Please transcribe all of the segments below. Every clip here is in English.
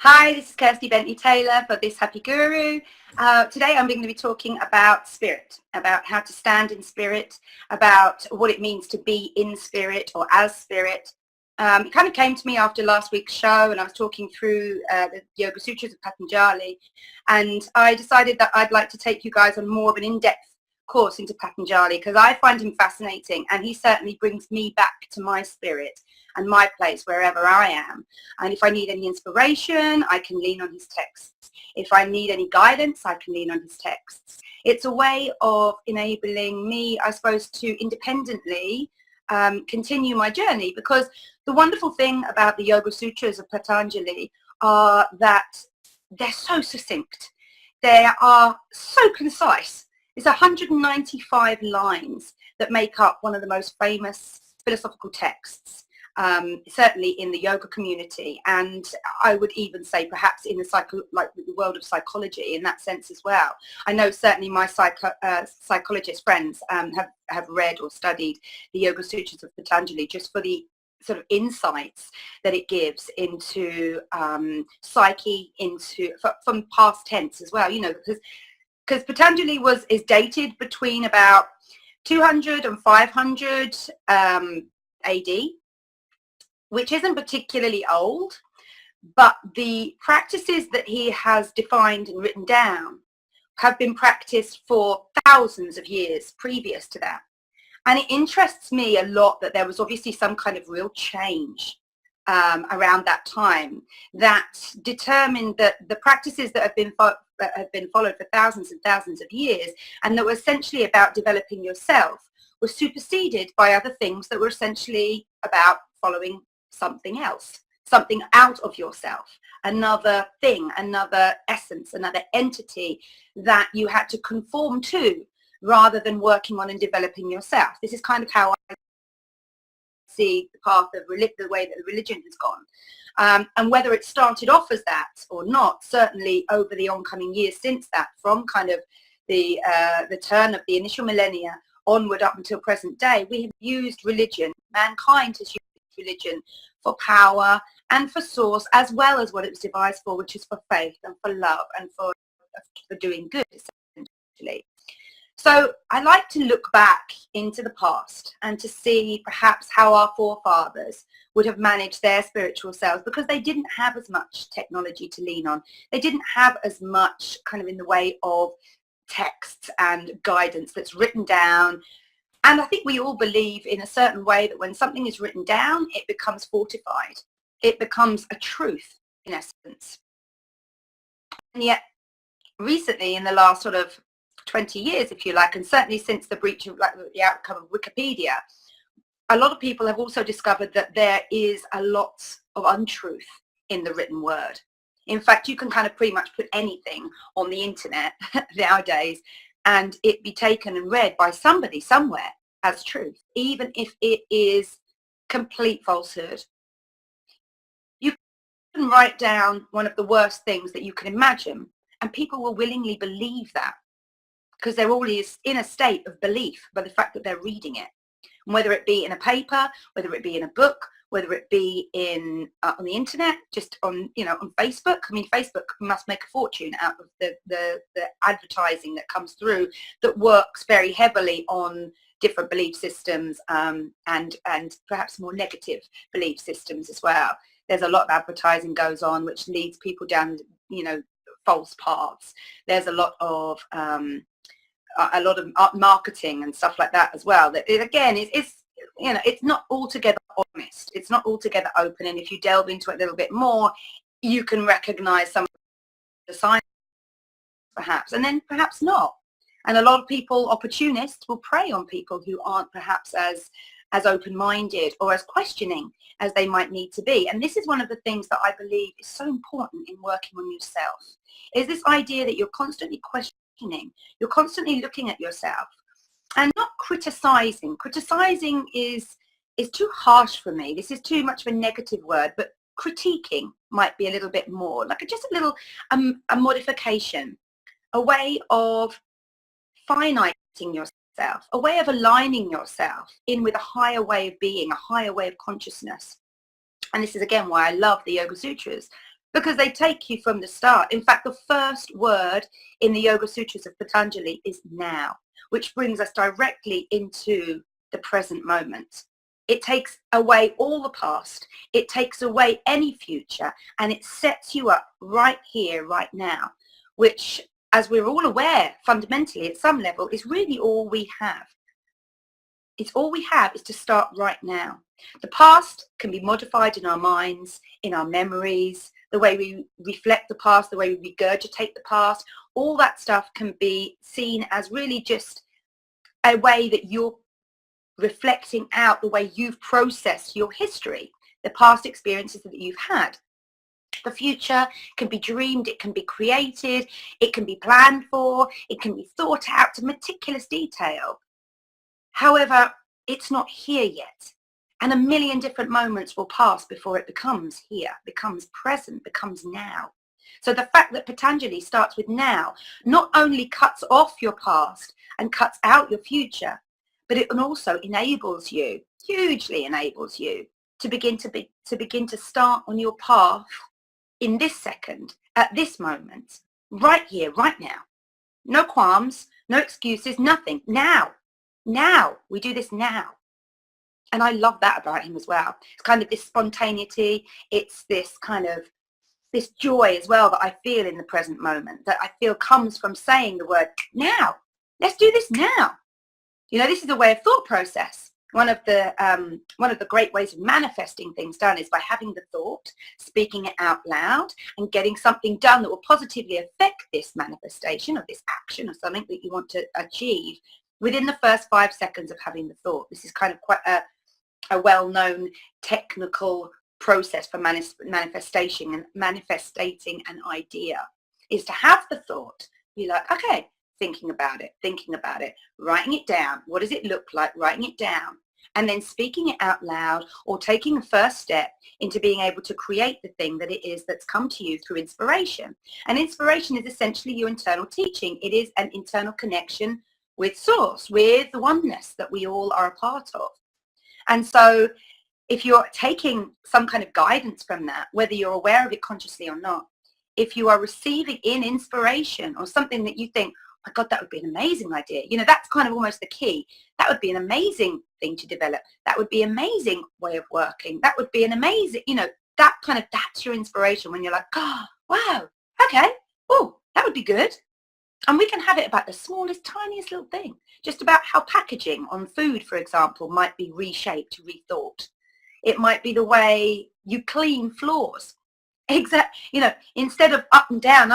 Hi, this is Kirsty Bentley-Taylor for This Happy Guru. Today I'm going to be talking about spirit, about how to stand in spirit, about what it means to be in spirit or as spirit. It kind of came to me after last week's show, and I was talking through the Yoga Sutras of Patanjali, and I decided that I'd like to take you guys on more of an in-depth course into Patanjali, because I find him fascinating, and he certainly brings me back to my spirit and my place wherever I am. And if I need any inspiration, I can lean on his texts. If I need any guidance, I can lean on his texts. It's a way of enabling me, I suppose, to independently continue my journey, because the wonderful thing about the Yoga Sutras of Patanjali are that they're so succinct. They are so concise. It's 195 lines that make up one of the most famous philosophical texts, certainly in the yoga community, and I would even say perhaps in the world of psychology in that sense as well. I know certainly my psychologist friends have read or studied the Yoga Sutras of Patanjali just for the sort of insights that it gives into psyche, from past tense as well, you know, because Patanjali is dated between about 200 and 500 AD, which isn't particularly old, but the practices that he has defined and written down have been practiced for thousands of years previous to that. And it interests me a lot that there was obviously some kind of real change around that time that determined that the practices that have been followed for thousands and thousands of years, and that were essentially about developing yourself, were superseded by other things that were essentially about following something else, something out of yourself, another thing, another essence, another entity that you had to conform to rather than working on and developing yourself. This is kind of how I see the path of the way that the religion has gone. And whether it started off as that or not, certainly over the oncoming years since that, from kind of the turn of the initial millennia onward up until present day, we have used religion, mankind has used religion for power and for source, as well as what it was devised for, which is for faith and for love and for doing good, essentially. So I like to look back into the past and to see perhaps how our forefathers would have managed their spiritual selves, because they didn't have as much technology to lean on. They didn't have as much kind of in the way of texts and guidance that's written down. And I think we all believe in a certain way that when something is written down, it becomes fortified. It becomes a truth, in essence. And yet, recently, in the last sort of 20 years, if you like, and certainly since the breach of the outcome of Wikipedia, a lot of people have also discovered that there is a lot of untruth in the written word. In fact, you can kind of pretty much put anything on the internet nowadays and it be taken and read by somebody somewhere as truth, even if it is complete falsehood. You can write down one of the worst things that you can imagine, and people will willingly believe that, because they're always in a state of belief by the fact that they're reading it. And whether it be in a paper, whether it be in a book, whether it be in on the internet, just on, you know, on Facebook. I mean, Facebook must make a fortune out of the advertising that comes through that works very heavily on different belief systems and perhaps more negative belief systems as well. There's a lot of advertising goes on which leads people down, you know, false paths. There's a lot of marketing and stuff like that as well. That again is you know, it's not altogether honest. It's not altogether open. And if you delve into it a little bit more, you can recognize some of the signs, perhaps, and then perhaps not. And a lot of people, opportunists, will prey on people who aren't perhaps as open-minded or as questioning as they might need to be. And this is one of the things that I believe is so important in working on yourself, is this idea that you're constantly questioning, you're constantly looking at yourself and not criticizing. Criticizing is too harsh for me. This is too much of a negative word, but critiquing might be a little bit more, like just a little a modification, a way of finiting yourself, a way of aligning yourself in with a higher way of being, a higher way of consciousness. And this is again why I love the Yoga Sutras, because they take you from the start. In fact, the first word in the Yoga Sutras of Patanjali is now, which brings us directly into the present moment. It takes away all the past, it takes away any future, and it sets you up right here, right now, which, as we're all aware, fundamentally at some level, is really all we have. It's all we have is to start right now. The past can be modified in our minds, in our memories, the way we reflect the past, the way we regurgitate the past. All that stuff can be seen as really just a way that you're reflecting out the way you've processed your history, the past experiences that you've had. The future can be dreamed, it can be created, it can be planned for, it can be thought out to meticulous detail. However, it's not here yet. And a million different moments will pass before it becomes here, becomes present, becomes now. So the fact that Patanjali starts with now not only cuts off your past and cuts out your future, but it also enables you, hugely enables you, to begin to start on your path in this second, at this moment, right here, right now. No qualms, no excuses, nothing. Now. Now. We do this now. And I love that about him as well. It's kind of this spontaneity. It's this kind of, this joy as well that I feel in the present moment, that I feel comes from saying the word now. Let's do this now. You know, this is a way of thought process. One of the great ways of manifesting things done is by having the thought, speaking it out loud, and getting something done that will positively affect this manifestation or this action or something that you want to achieve within the first 5 seconds of having the thought. This is kind of quite a well-known technical process for manifestation and manifestating an idea, is to have the thought, be like, okay, thinking about it, writing it down. What does it look like? Writing it down. And then speaking it out loud, or taking the first step into being able to create the thing that it is that's come to you through inspiration. And inspiration is essentially your internal teaching. It is an internal connection with source, with the oneness that we all are a part of. And so if you're taking some kind of guidance from that, whether you're aware of it consciously or not, if you are receiving in inspiration or something that you think, oh my God, that would be an amazing idea. You know, that's kind of almost the key. That would be an amazing thing to develop. That would be an amazing way of working. That would be an amazing, you know, that kind of, that's your inspiration when you're like, oh, wow, okay, oh, that would be good. And we can have it about the smallest, tiniest little thing, just about how packaging on food, for example, might be reshaped, rethought. It might be the way you clean floors. Exactly. You know, instead of up and down,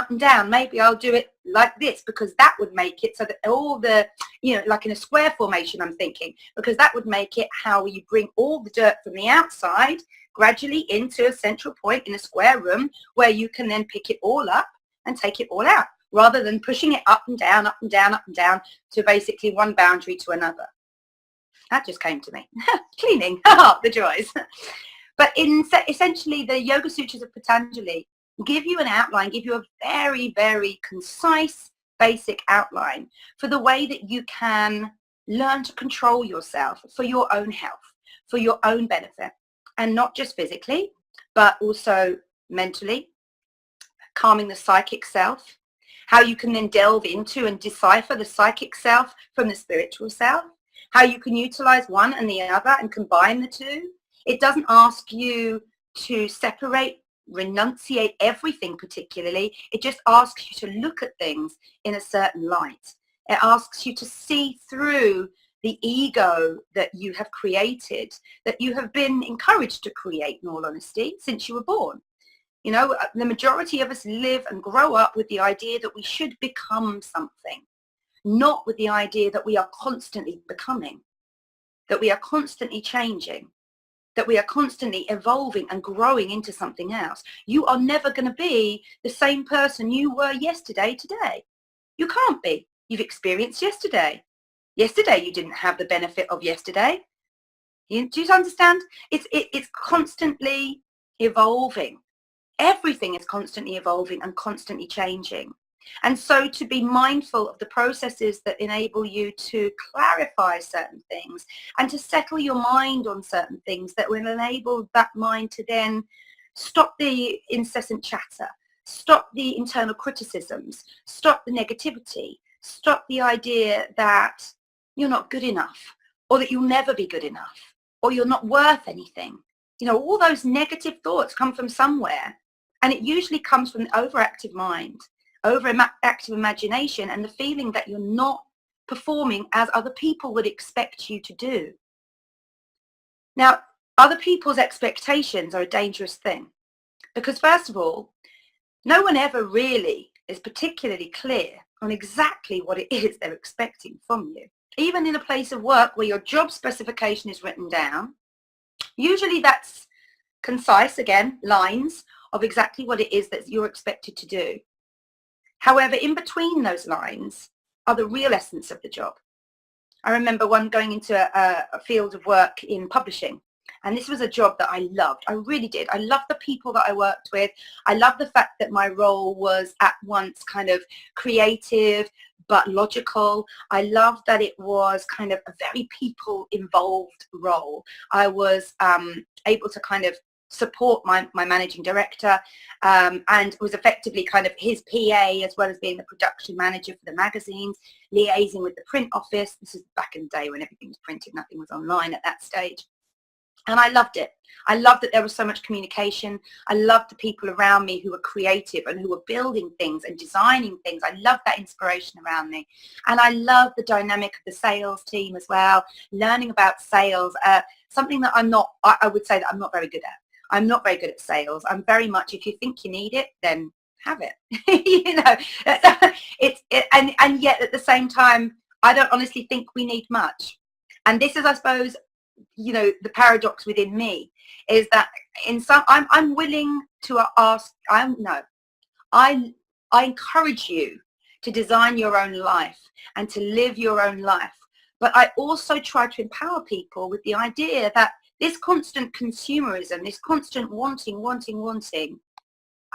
maybe I'll do it like this, because that would make it so that all the, you know, like in a square formation, I'm thinking, because that would make it how you bring all the dirt from the outside gradually into a central point in a square room where you can then pick it all up and take it all out, rather than pushing it up and down to basically one boundary to another. That just came to me. Cleaning, the joys. But essentially, the Yoga Sutras of Patanjali give you an outline, give you a very, very concise, basic outline for the way that you can learn to control yourself for your own health, for your own benefit, and not just physically, but also mentally, calming the psychic self, how you can then delve into and decipher the psychic self from the spiritual self, how you can utilize one and the other and combine the two. It doesn't ask you to separate, renunciate everything particularly. It just asks you to look at things in a certain light. It asks you to see through the ego that you have created, that you have been encouraged to create, in all honesty, since you were born. You know, the majority of us live and grow up with the idea that we should become something, not with the idea that we are constantly becoming, that we are constantly changing, that we are constantly evolving and growing into something else. You are never going to be the same person you were yesterday today. You can't be. You've experienced yesterday. Yesterday you didn't have the benefit of yesterday. Do you understand? It's constantly evolving. Everything is constantly evolving and constantly changing. And so to be mindful of the processes that enable you to clarify certain things and to settle your mind on certain things that will enable that mind to then Stop the incessant chatter. Stop the internal criticisms. Stop the negativity. Stop the idea that you're not good enough, or that you'll never be good enough, or you're not worth anything. You know, all those negative thoughts come from somewhere, and it usually comes from the overactive mind, overactive imagination, and the feeling that you're not performing as other people would expect you to do. Now, other people's expectations are a dangerous thing, because first of all, no one ever really is particularly clear on exactly what it is they're expecting from you. Even in a place of work where your job specification is written down, usually that's concise, again, lines of exactly what it is that you're expected to do. However, in between those lines are the real essence of the job. I remember going into a field of work in publishing, and this was a job that I loved. I really did. I loved the people that I worked with. I loved the fact that my role was at once kind of creative but logical. I loved that it was kind of a very people-involved role. I was able to kind of support my managing director, and was effectively kind of his PA, as well as being the production manager for the magazines, liaising with the print office. This is back in the day when everything was printed, nothing was online at that stage. And I loved it. I loved that there was so much communication. I loved the people around me who were creative and who were building things and designing things. I loved that inspiration around me. And I loved the dynamic of the sales team as well, learning about sales, something that I would say that I'm not very good at. I'm not very good at sales. I'm very much, if you think you need it, then have it. You know, and yet at the same time, I don't honestly think we need much. And this is, I suppose, you know, the paradox within me is that I'm willing to ask. I encourage you to design your own life and to live your own life. But I also try to empower people with the idea that this constant consumerism, this constant wanting,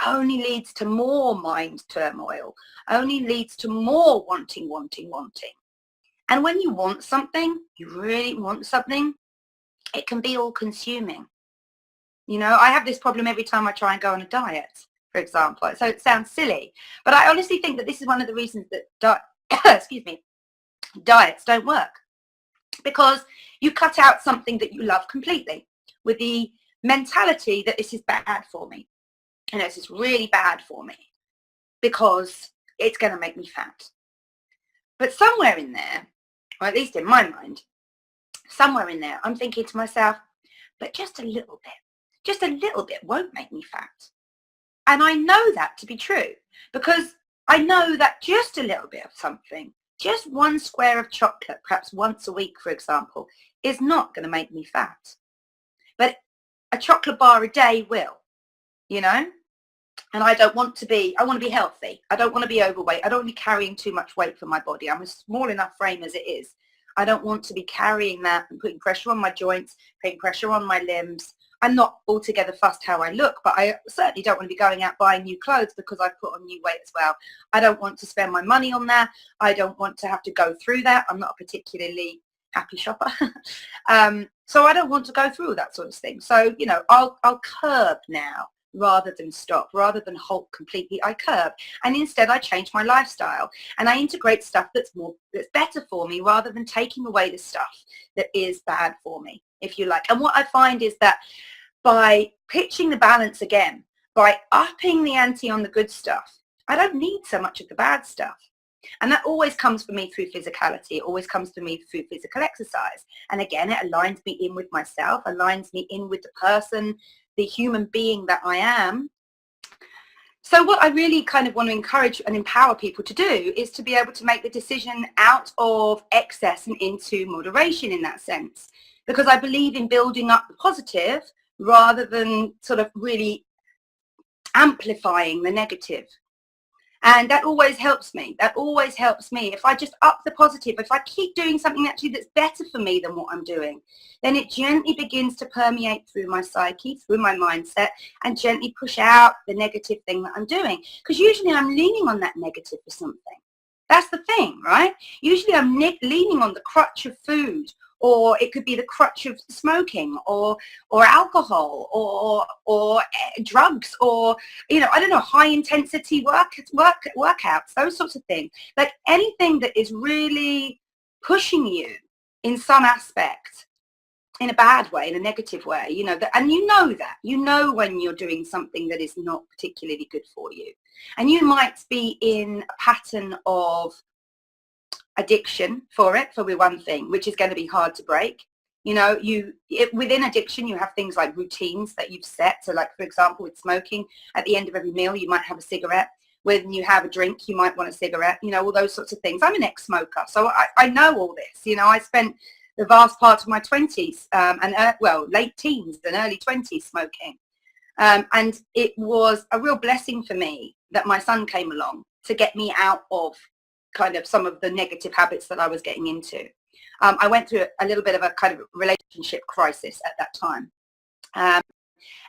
only leads to more mind turmoil, only leads to more wanting. And when you want something, you really want something, it can be all consuming. You know, I have this problem every time I try and go on a diet, for example. So it sounds silly, but I honestly think that this is one of the reasons that diets don't work. Because you cut out something that you love completely with the mentality that this is bad for me. You know, this is really bad for me because it's going to make me fat. But somewhere in there, or at least in my mind, somewhere in there, I'm thinking to myself, but just a little bit won't make me fat. And I know that to be true, because I know that just a little bit of something, just one square of chocolate, perhaps once a week, for example, is not going to make me fat. But a chocolate bar a day will, you know? And I want to be healthy. I don't want to be overweight. I don't want to be carrying too much weight for my body. I'm a small enough frame as it is. I don't want to be carrying that and putting pressure on my joints, putting pressure on my limbs. I'm not altogether fussed how I look, but I certainly don't want to be going out buying new clothes because I've put on new weight as well. I don't want to spend my money on that. I don't want to have to go through that. I'm not a particularly happy shopper. So I don't want to go through that sort of thing. So, you know, I'll curb now rather than stop, rather than halt completely. I curb, and instead I change my lifestyle and I integrate stuff that's better for me rather than taking away the stuff that is bad for me, if you like. And what I find is that by pitching the balance again, by upping the ante on the good stuff, I don't need so much of the bad stuff. And that always comes for me through physicality. It always comes for me through physical exercise. And again, it aligns me in with myself, aligns me in with the person, the human being that I am. So what I really kind of want to encourage and empower people to do is to be able to make the decision out of excess and into moderation in that sense. Because I believe in building up the positive rather than sort of really amplifying the negative. And that always helps me. That always helps me. If I just up the positive, if I keep doing something actually that's better for me than what I'm doing, then it gently begins to permeate through my psyche, through my mindset, and gently push out the negative thing that I'm doing. Because usually I'm leaning on that negative for something. That's the thing, right? Usually I'm leaning on the crutch of food or it could be the crutch of smoking, or alcohol, or drugs, or I don't know, high intensity workouts, those sorts of things. Like anything that is really pushing you in some aspect, in a bad way, in a negative way, and you know when you're doing something that is not particularly good for you, and you might be in a pattern of addiction for one thing, which is going to be hard to break. Within addiction, you have things like routines that you've set. So like, for example, with smoking, at the end of every meal, you might have a cigarette. When you have a drink, you might want a cigarette, all those sorts of things. I'm an ex-smoker, so I know all this. I spent the vast part of my 20s late teens and early 20s smoking. And it was a real blessing for me that my son came along to get me out of kind of some of the negative habits that I was getting into. I went through a little bit of a kind of relationship crisis at that time.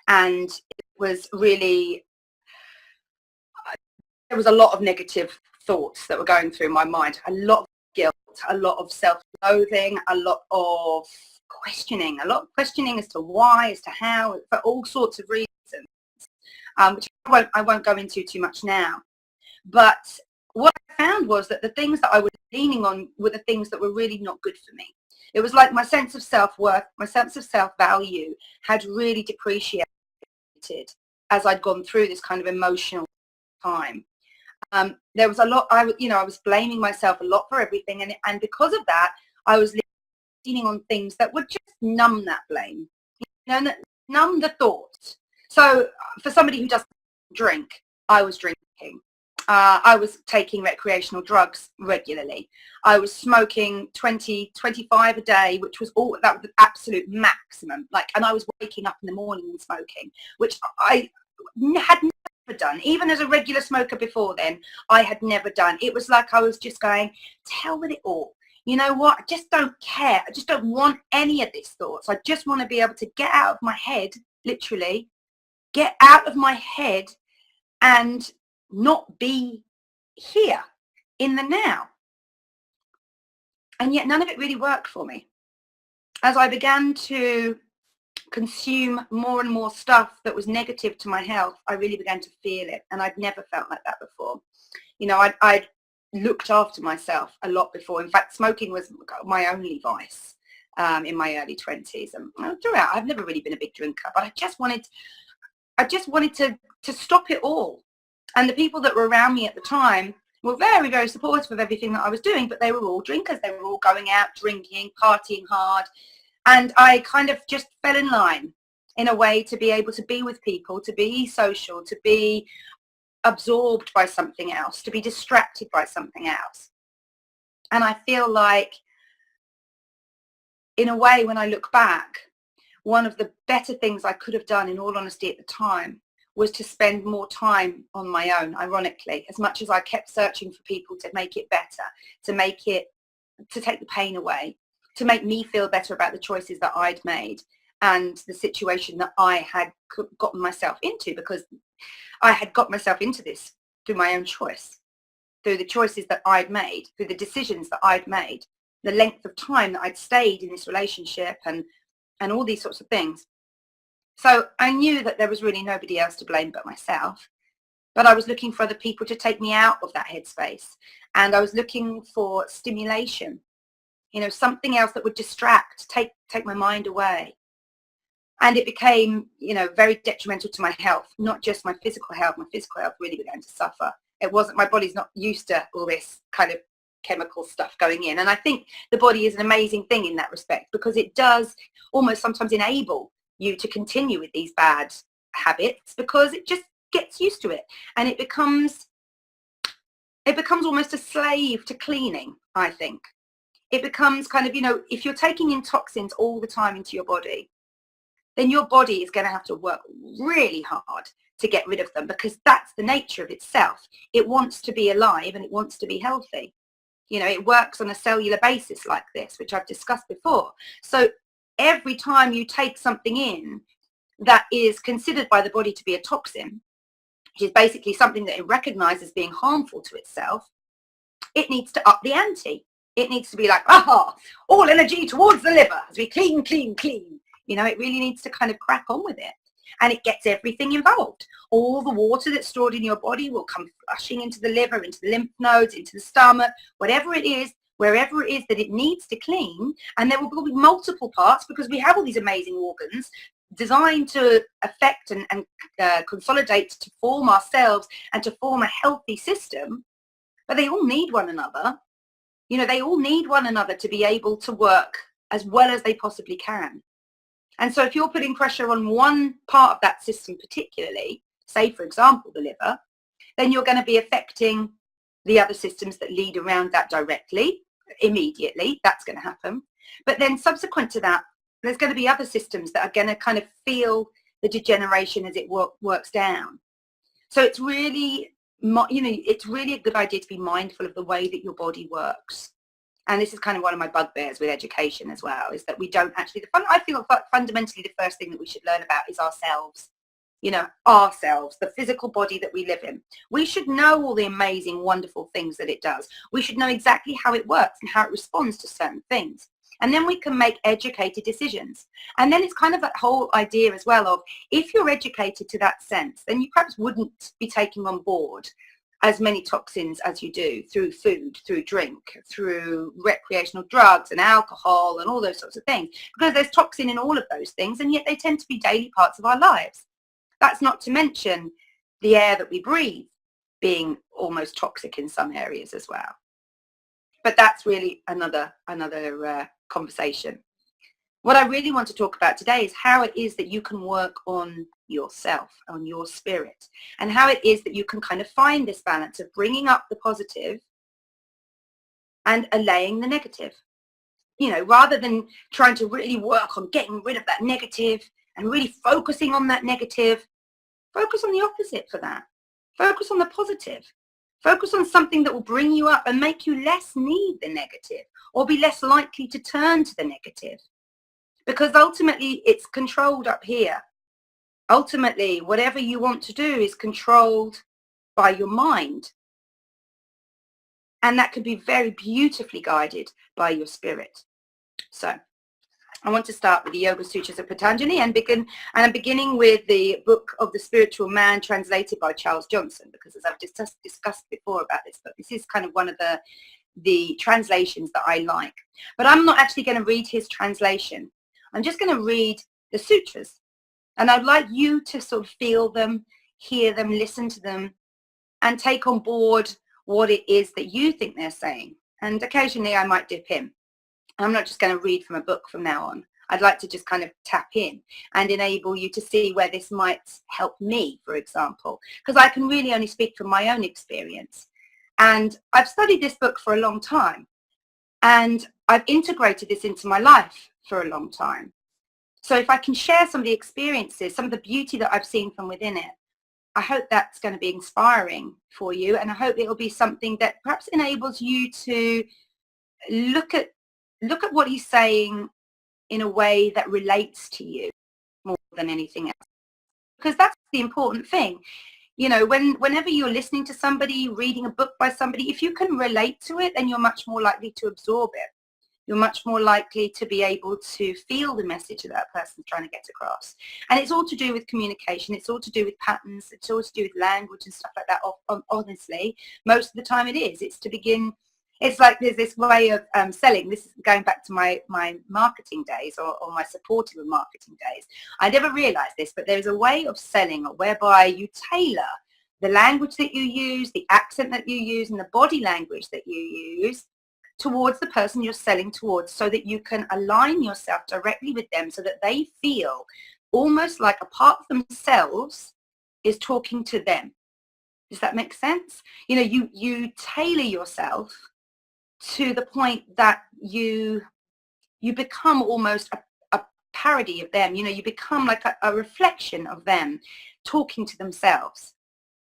And it was really, there was a lot of negative thoughts that were going through my mind, a lot of guilt, a lot of self-loathing, a lot of questioning as to why, as to how, for all sorts of reasons, which I won't go into too much now. But what I found was that the things that I was leaning on were the things that were really not good for me. It was like my sense of self-worth, my sense of self-value had really depreciated as I'd gone through this kind of emotional time. There was a lot, I was blaming myself a lot for everything, and because of that, I was leaning on things that would just numb that blame, numb the thoughts. So for somebody who doesn't drink, I was drinking. I was taking recreational drugs regularly. I was smoking 20, 25 a day, which was that was the absolute maximum. And I was waking up in the morning and smoking, which I had never done. Even as a regular smoker before then, I had never done. It was like I was just going, to hell with it all. You know what? I just don't care. I just don't want any of these thoughts. I just want to be able to get out of my head, literally, get out of my head and not be here in the now. And yet none of it really worked for me. As I began to consume more and more stuff that was negative to my health, I really began to feel it. And I'd never felt like that before. I'd looked after myself a lot before. In fact, smoking was my only vice in my early 20s. And throughout, I've never really been a big drinker, but I just wanted to stop it all. And the people that were around me at the time were very, very supportive of everything that I was doing, but they were all drinkers. They were all going out, drinking, partying hard. And I kind of just fell in line in a way to be able to be with people, to be social, to be absorbed by something else, to be distracted by something else. And I feel like, in a way, when I look back, one of the better things I could have done, in all honesty, at the time, was to spend more time on my own, ironically, as much as I kept searching for people to make it better, to take the pain away, to make me feel better about the choices that I'd made and the situation that I had gotten myself into, because I had got myself into this through my own choice, through the choices that I'd made, through the decisions that I'd made, the length of time that I'd stayed in this relationship, and all these sorts of things. So I knew that there was really nobody else to blame but myself, but I was looking for other people to take me out of that headspace, and I was looking for stimulation, something else that would distract, take my mind away. And it became, very detrimental to my health, not just my physical health. My physical health really began to suffer. My body's not used to all this kind of chemical stuff going in. And I think the body is an amazing thing in that respect, because it does almost sometimes enable you to continue with these bad habits, because it just gets used to it, and it becomes almost a slave to cleaning. I think it becomes kind of, if you're taking in toxins all the time into your body, then your body is going to have to work really hard to get rid of them, because that's the nature of itself. It wants to be alive and it wants to be healthy. It works on a cellular basis like this, which I've discussed before. So every time you take something in that is considered by the body to be a toxin, which is basically something that it recognizes being harmful to itself, it needs to up the ante. It needs to be like, aha, all energy towards the liver as we clean, clean, clean. You know, it really needs to kind of crack on with it. And it gets everything involved. All the water that's stored in your body will come flushing into the liver, into the lymph nodes, into the stomach, whatever it is, wherever it is that it needs to clean. And there will be multiple parts because we have all these amazing organs designed to affect and consolidate to form ourselves and to form a healthy system. But they all need one another. You know, they all need one another to be able to work as well as they possibly can. And so if you're putting pressure on one part of that system particularly, say, for example, the liver, then you're going to be affecting the other systems that lead around that directly, immediately. That's going to happen. But then subsequent to that, there's going to be other systems that are going to kind of feel the degeneration as it works down. So it's really, it's really a good idea to be mindful of the way that your body works. And this is kind of one of my bugbears with education as well, is that we don't actually, I feel fundamentally the first thing that we should learn about is ourselves. You know, ourselves, the physical body that we live in. We should know all the amazing, wonderful things that it does. We should know exactly how it works and how it responds to certain things. And then we can make educated decisions. And then it's kind of that whole idea as well of, if you're educated to that sense, then you perhaps wouldn't be taking on board as many toxins as you do through food, through drink, through recreational drugs and alcohol and all those sorts of things. Because there's toxin in all of those things, and yet they tend to be daily parts of our lives. That's not to mention the air that we breathe being almost toxic in some areas as well. But that's really another conversation. What I really want to talk about today is how it is that you can work on yourself, on your spirit, and how it is that you can kind of find this balance of bringing up the positive and allaying the negative. You know, rather than trying to really work on getting rid of that negative and really focusing on that negative, focus on the opposite for that. Focus on the positive. Focus on something that will bring you up and make you less need the negative, or be less likely to turn to the negative. Because ultimately it's controlled up here. Ultimately, whatever you want to do is controlled by your mind. And that can be very beautifully guided by your spirit. So I want to start with the Yoga Sutras of Patanjali and I'm beginning with the book of the Spiritual Man, translated by Charles Johnson, because as I've discussed before about this book, this is kind of one of the translations that I like. But I'm not actually going to read his translation. I'm just going to read the sutras, and I'd like you to sort of feel them, hear them, listen to them, and take on board what it is that you think they're saying. And occasionally I might dip in. I'm not just going to read from a book from now on. I'd like to just kind of tap in and enable you to see where this might help me, for example, because I can really only speak from my own experience. And I've studied this book for a long time, and I've integrated this into my life for a long time. So if I can share some of the experiences, some of the beauty that I've seen from within it, I hope that's going to be inspiring for you, and I hope it'll be something that perhaps enables you to look at what he's saying in a way that relates to you more than anything else. Because that's the important thing. You know, whenever you're listening to somebody, reading a book by somebody, if you can relate to it, then you're much more likely to absorb it. You're much more likely to be able to feel the message that that person's trying to get across. And it's all to do with communication. It's all to do with patterns. It's all to do with language and stuff like that. Honestly, most of the time it is. It's to begin. It's like there's this way of selling. This is going back to my marketing days or my supportive of marketing days. I never realized this, but there's a way of selling whereby you tailor the language that you use, the accent that you use, and the body language that you use towards the person you're selling towards, so that you can align yourself directly with them, so that they feel almost like a part of themselves is talking to them. Does that make sense? You know, you tailor yourself to the point that you become almost a parody of them. You know, you become like a reflection of them talking to themselves,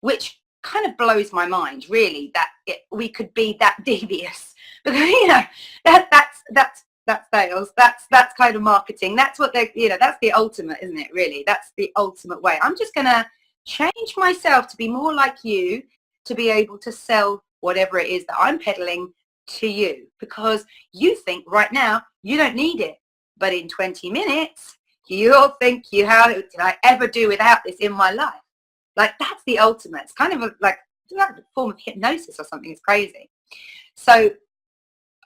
which kind of blows my mind, really, that we could be that devious. Because, you know, that's sales. That's kind of marketing. That's what they, you know, that's the ultimate, isn't it? Really, that's the ultimate way. I'm just gonna change myself to be more like you, to be able to sell whatever it is that I'm peddling to you because you think right now you don't need it. But in 20 minutes, you'll think, how did I ever do without this in my life? Like, that's the ultimate. It's kind of like a form of hypnosis or something. It's crazy. So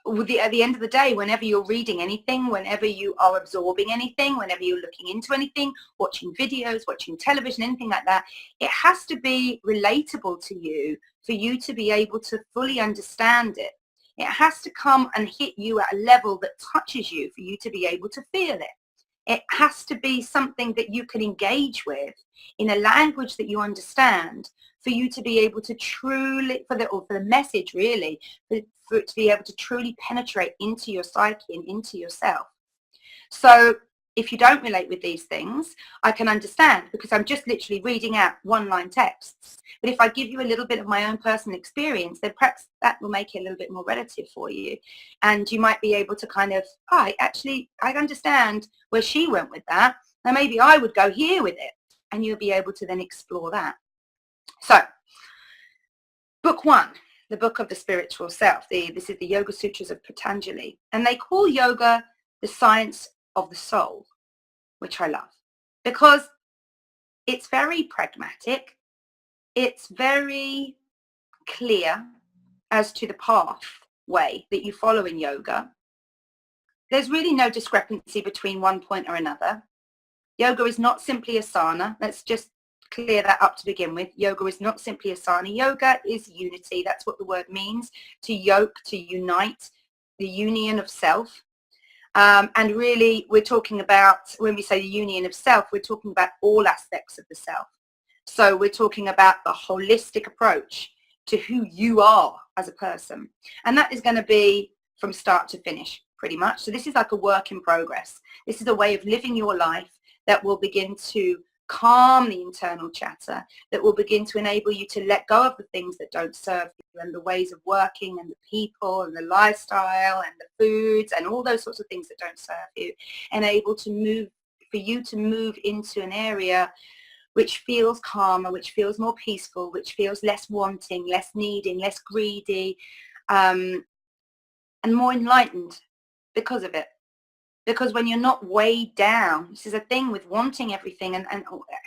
at the end of the day, whenever you're reading anything, whenever you are absorbing anything, whenever you're looking into anything, watching videos, watching television, anything like that, it has to be relatable to you for you to be able to fully understand it. It has to come and hit you at a level that touches you for you to be able to feel it. It has to be something that you can engage with in a language that you understand for you to be able to truly, for the message really, for it to be able to truly penetrate into your psyche and into yourself. So if you don't relate with these things, I can understand because I'm just literally reading out one-line texts. But if I give you a little bit of my own personal experience, then perhaps that will make it a little bit more relative for you. And you might be able to kind of, I understand where she went with that. Now maybe I would go here with it. And you'll be able to then explore that. So, book 1, the book of the spiritual self. This is the Yoga Sutras of Patanjali. And they call yoga the science of the soul, which I love. Because it's very pragmatic. It's very clear as to the pathway that you follow in yoga. There's really no discrepancy between one point or another. Yoga is not simply asana. Let's just clear that up to begin with. Yoga is not simply asana. Yoga is unity. That's what the word means. To yoke, to unite, the union of self. And really, we're talking about, when we say the union of self, we're talking about all aspects of the self. So we're talking about the holistic approach to who you are as a person. And that is going to be from start to finish, pretty much. So this is like a work in progress. This is a way of living your life that will begin to calm the internal chatter, that will begin to enable you to let go of the things that don't serve you and the ways of working and the people and the lifestyle and the foods and all those sorts of things that don't serve you, and able to move, for you to move into an area which feels calmer, which feels more peaceful, which feels less wanting, less needing, less greedy, and more enlightened because of it. Because when you're not weighed down, this is a thing with wanting everything, and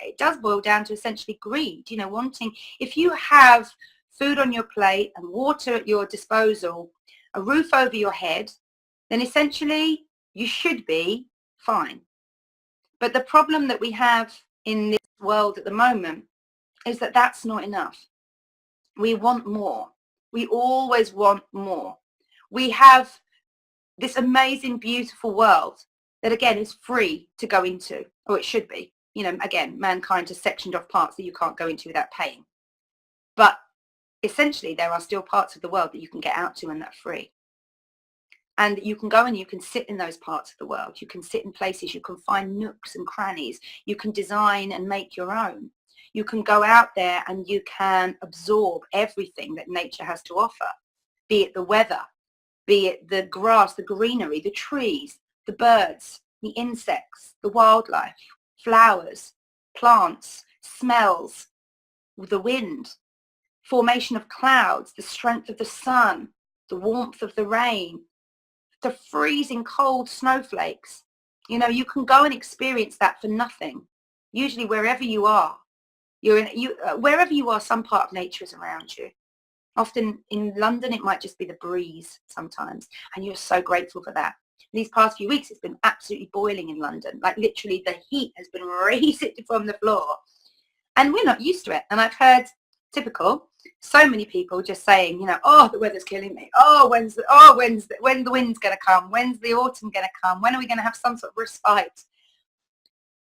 it does boil down to essentially greed, wanting. If you have food on your plate and water at your disposal, a roof over your head, then essentially you should be fine. But the problem that we have in this world at the moment is that that's not enough. We want more. We always want more. We have this amazing, beautiful world that, again, is free to go into, or it should be. Again, mankind has sectioned off parts that you can't go into without paying. But essentially, there are still parts of the world that you can get out to and that are free. And you can go and you can sit in those parts of the world. You can sit in places. You can find nooks and crannies. You can design and make your own. You can go out there and you can absorb everything that nature has to offer, be it the weather, be it the grass, the greenery, the trees, the birds, the insects, the wildlife, flowers, plants, smells, the wind, formation of clouds, the strength of the sun, the warmth of the rain, the freezing cold snowflakes. You can go and experience that for nothing. Usually wherever you are, wherever you are, some part of nature is around you. Often in London, it might just be the breeze sometimes, and you're so grateful for that. These past few weeks, it's been absolutely boiling in London. Like literally the heat has been raising from the floor, and we're not used to it. And I've heard, typical, so many people just saying, oh, the weather's killing me. Oh, when the wind's going to come? When's the autumn going to come? When are we going to have some sort of respite?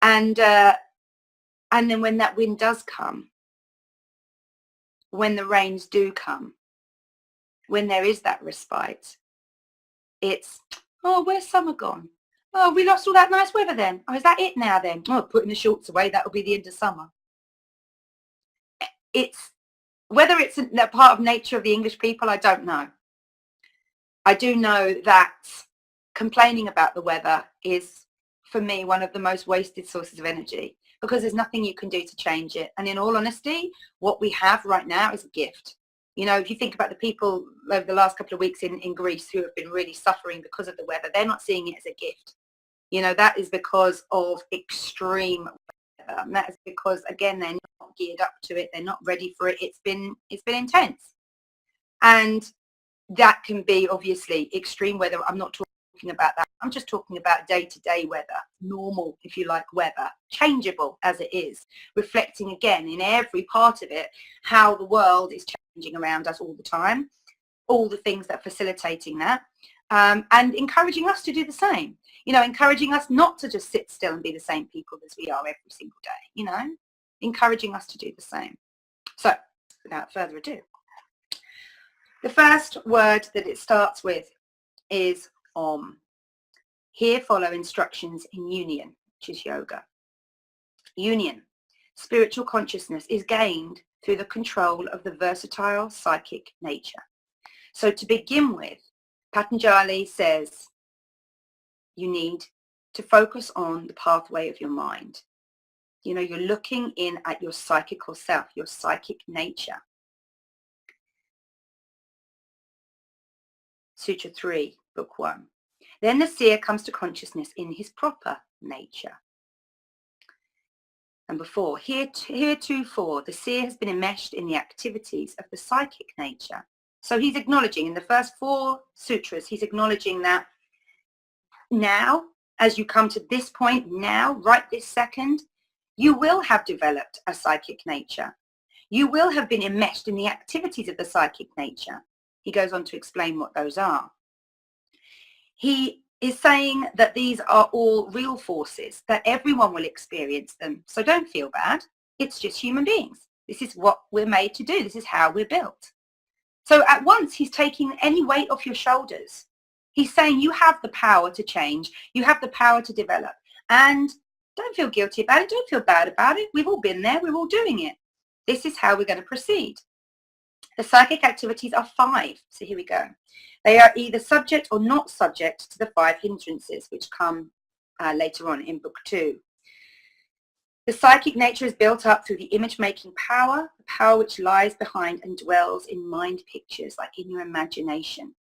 And then when that wind does come, when the rains do come, when there is that respite, it's, oh, where's summer gone? Oh, we lost all that nice weather then. Oh, is that it now then? Oh, putting the shorts away, that'll be the end of summer. It's, whether it's a part of nature of the English people, I don't know. I do know that complaining about the weather is, for me, one of the most wasted sources of energy, because there's nothing you can do to change it. And in all honesty, what we have right now is a gift. You know, if you think about the people over the last couple of weeks in Greece who have been really suffering because of the weather, they're not seeing it as a gift. You know, that is because of extreme weather. And that is because, again, they're not geared up to it. They're not ready for it. It's been intense. And that can be obviously extreme weather. I'm not talking about that. I'm just talking about day-to-day weather, normal, if you like, weather, changeable as it is, reflecting again in every part of it how the world is changing around us all the time, all the things that are facilitating that, and encouraging us to do the same. You know, encouraging us not to just sit still and be the same people as we are every single day, you know, encouraging us to do the same. So, without further ado, the first word that it starts with is Om. Here follow instructions in union, which is yoga. Union, spiritual consciousness, is gained through the control of the versatile psychic nature. So to begin with, Patanjali says you need to focus on the pathway of your mind. You know, you're looking in at your psychical self, your psychic nature. Sutra 3, Book 1. Then the seer comes to consciousness in his proper nature. Number 4, heretofore, the seer has been enmeshed in the activities of the psychic nature. So he's acknowledging, in the first 4 sutras, he's acknowledging that now, as you come to this point now, right this second, you will have developed a psychic nature. You will have been enmeshed in the activities of the psychic nature. He goes on to explain what those are. He is saying that these are all real forces, that everyone will experience them. So don't feel bad. It's just human beings. This is what we're made to do. This is how we're built. So at once, he's taking any weight off your shoulders. He's saying you have the power to change. You have the power to develop. And don't feel guilty about it. Don't feel bad about it. We've all been there. We're all doing it. This is how we're going to proceed. The psychic activities are 5. So here we go. They are either subject or not subject to the 5 hindrances, which come later on in Book 2. The psychic nature is built up through the image-making power, the power which lies behind and dwells in mind pictures, like in your imagination.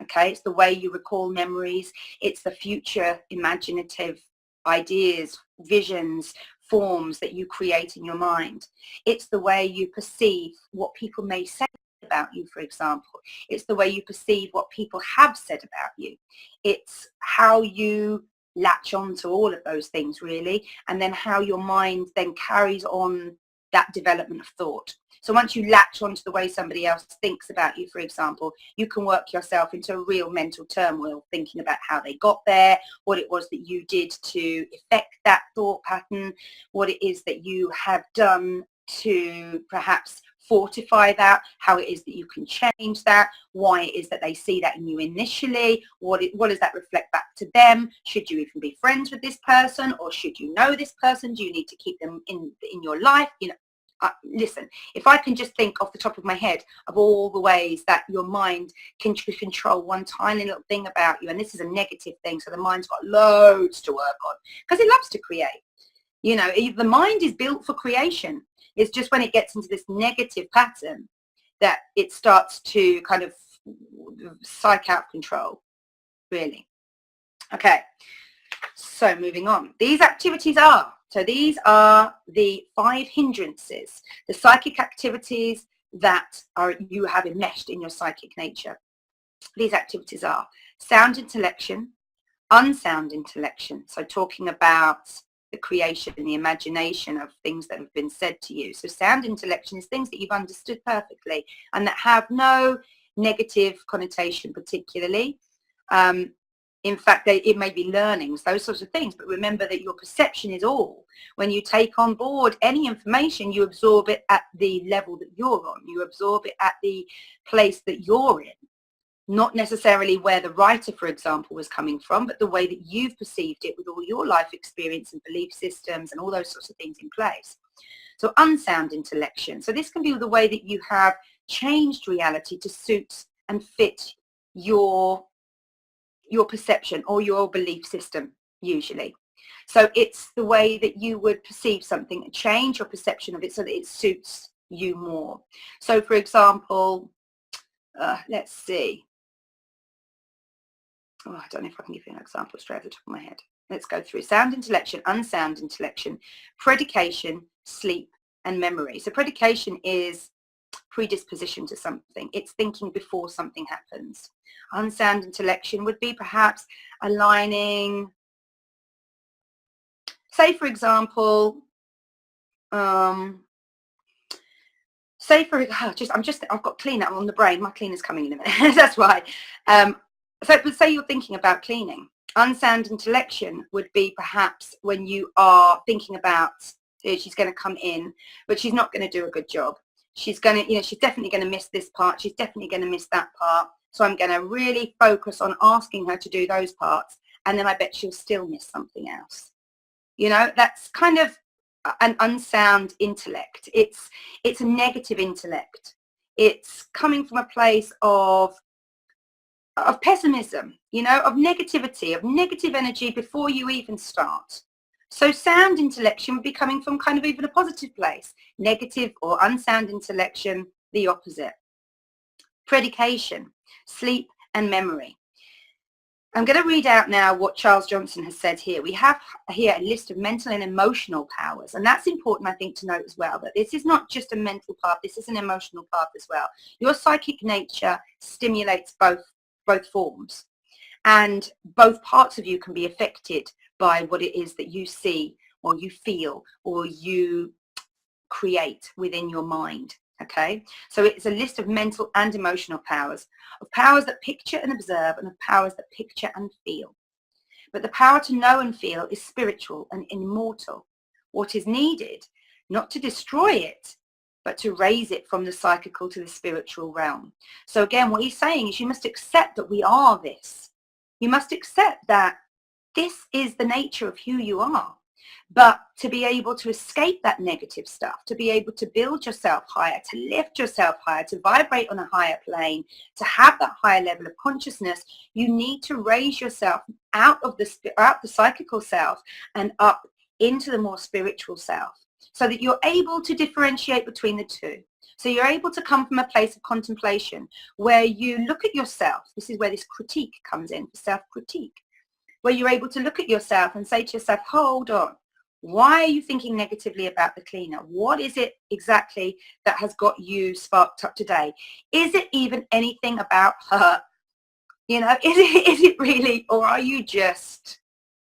Okay, it's the way you recall memories. It's the future imaginative ideas, visions, forms that you create in your mind. It's the way you perceive what people may say about you, for example. It's the way you perceive what people have said about you. It's how you latch on to all of those things, really, and then how your mind then carries on that development of thought. So once you latch onto the way somebody else thinks about you, for example, you can work yourself into a real mental turmoil, thinking about how they got there, what it was that you did to affect that thought pattern, what it is that you have done to perhaps fortify that, how it is that you can change that, why it is that they see that in you initially, what does that reflect back to them, should you even be friends with this person, or should you know this person, do you need to keep them in your life, you know. Listen, if I can just think off the top of my head of all the ways that your mind can control one tiny little thing about you, and this is a negative thing, so the mind's got loads to work on, because it loves to create. You know, the mind is built for creation. It's just when it gets into this negative pattern that it starts to kind of psych out of control, really. Okay, so moving on. These activities are, so these are the 5 hindrances, the psychic activities that you have enmeshed in your psychic nature. These activities are sound intellection, unsound intellection, so talking about the creation and the imagination of things that have been said to you. So sound intellection is things that you've understood perfectly and that have no negative connotation particularly. In fact, it may be learnings, those sorts of things, but remember that your perception is all. When you take on board any information, you absorb it at the level that you're on. You absorb it at the place that you're in. Not necessarily where the writer, for example, was coming from, but the way that you've perceived it with all your life experience and belief systems and all those sorts of things in place. So unsound intellection. So this can be the way that you have changed reality to suit and fit your perception or your belief system, usually. So it's the way that you would perceive something, change your perception of it so that it suits you more. So for example, let's see. Oh, I don't know if I can give you an example straight off the top of my head. Let's go through sound intellection, unsound intellection, predication, sleep, and memory. So predication is predisposition to something. It's thinking before something happens. Unsound intellection would be perhaps aligning, say for example, I've got cleaner on the brain. My cleaner's coming in a minute. That's why. So say you're thinking about cleaning. Unsound intellection would be perhaps when you are thinking about she's going to come in, but she's not going to do a good job. She's going to, she's definitely going to miss this part. She's definitely going to miss that part. So I'm going to really focus on asking her to do those parts. And then I bet she'll still miss something else. That's kind of an unsound intellect. It's a negative intellect. It's coming from a place of pessimism, of negativity, of negative energy before you even start. So sound intellection would be coming from kind of even a positive place. Negative or unsound intellection, the opposite. Predication, sleep, and memory. I'm going to read out now what Charles Johnson has said here. We have here a list of mental and emotional powers, and that's important, I think, to note as well, that this is not just a mental part, this is an emotional part as well. Your psychic nature stimulates both forms, and both parts of you can be affected by what it is that you see or you feel or you create within your mind. Okay, so it's a list of mental and emotional powers, of powers that picture and observe, and of powers that picture and feel. But the power to know and feel is spiritual and immortal. What is needed, not to destroy it, but to raise it from the psychical to the spiritual realm. So again, what he's saying is you must accept that we are this. You must accept that this is the nature of who you are. But to be able to escape that negative stuff, to be able to build yourself higher, to lift yourself higher, to vibrate on a higher plane, to have that higher level of consciousness, you need to raise yourself out the psychical self and up into the more spiritual self, so that you're able to differentiate between the two. So you're able to come from a place of contemplation where you look at yourself. This is where this critique comes in, for self-critique, where you're able to look at yourself and say to yourself, hold on. Why are you thinking negatively about the cleaner? What is it exactly that has got you sparked up today? Is it even anything about her? Is it really, or is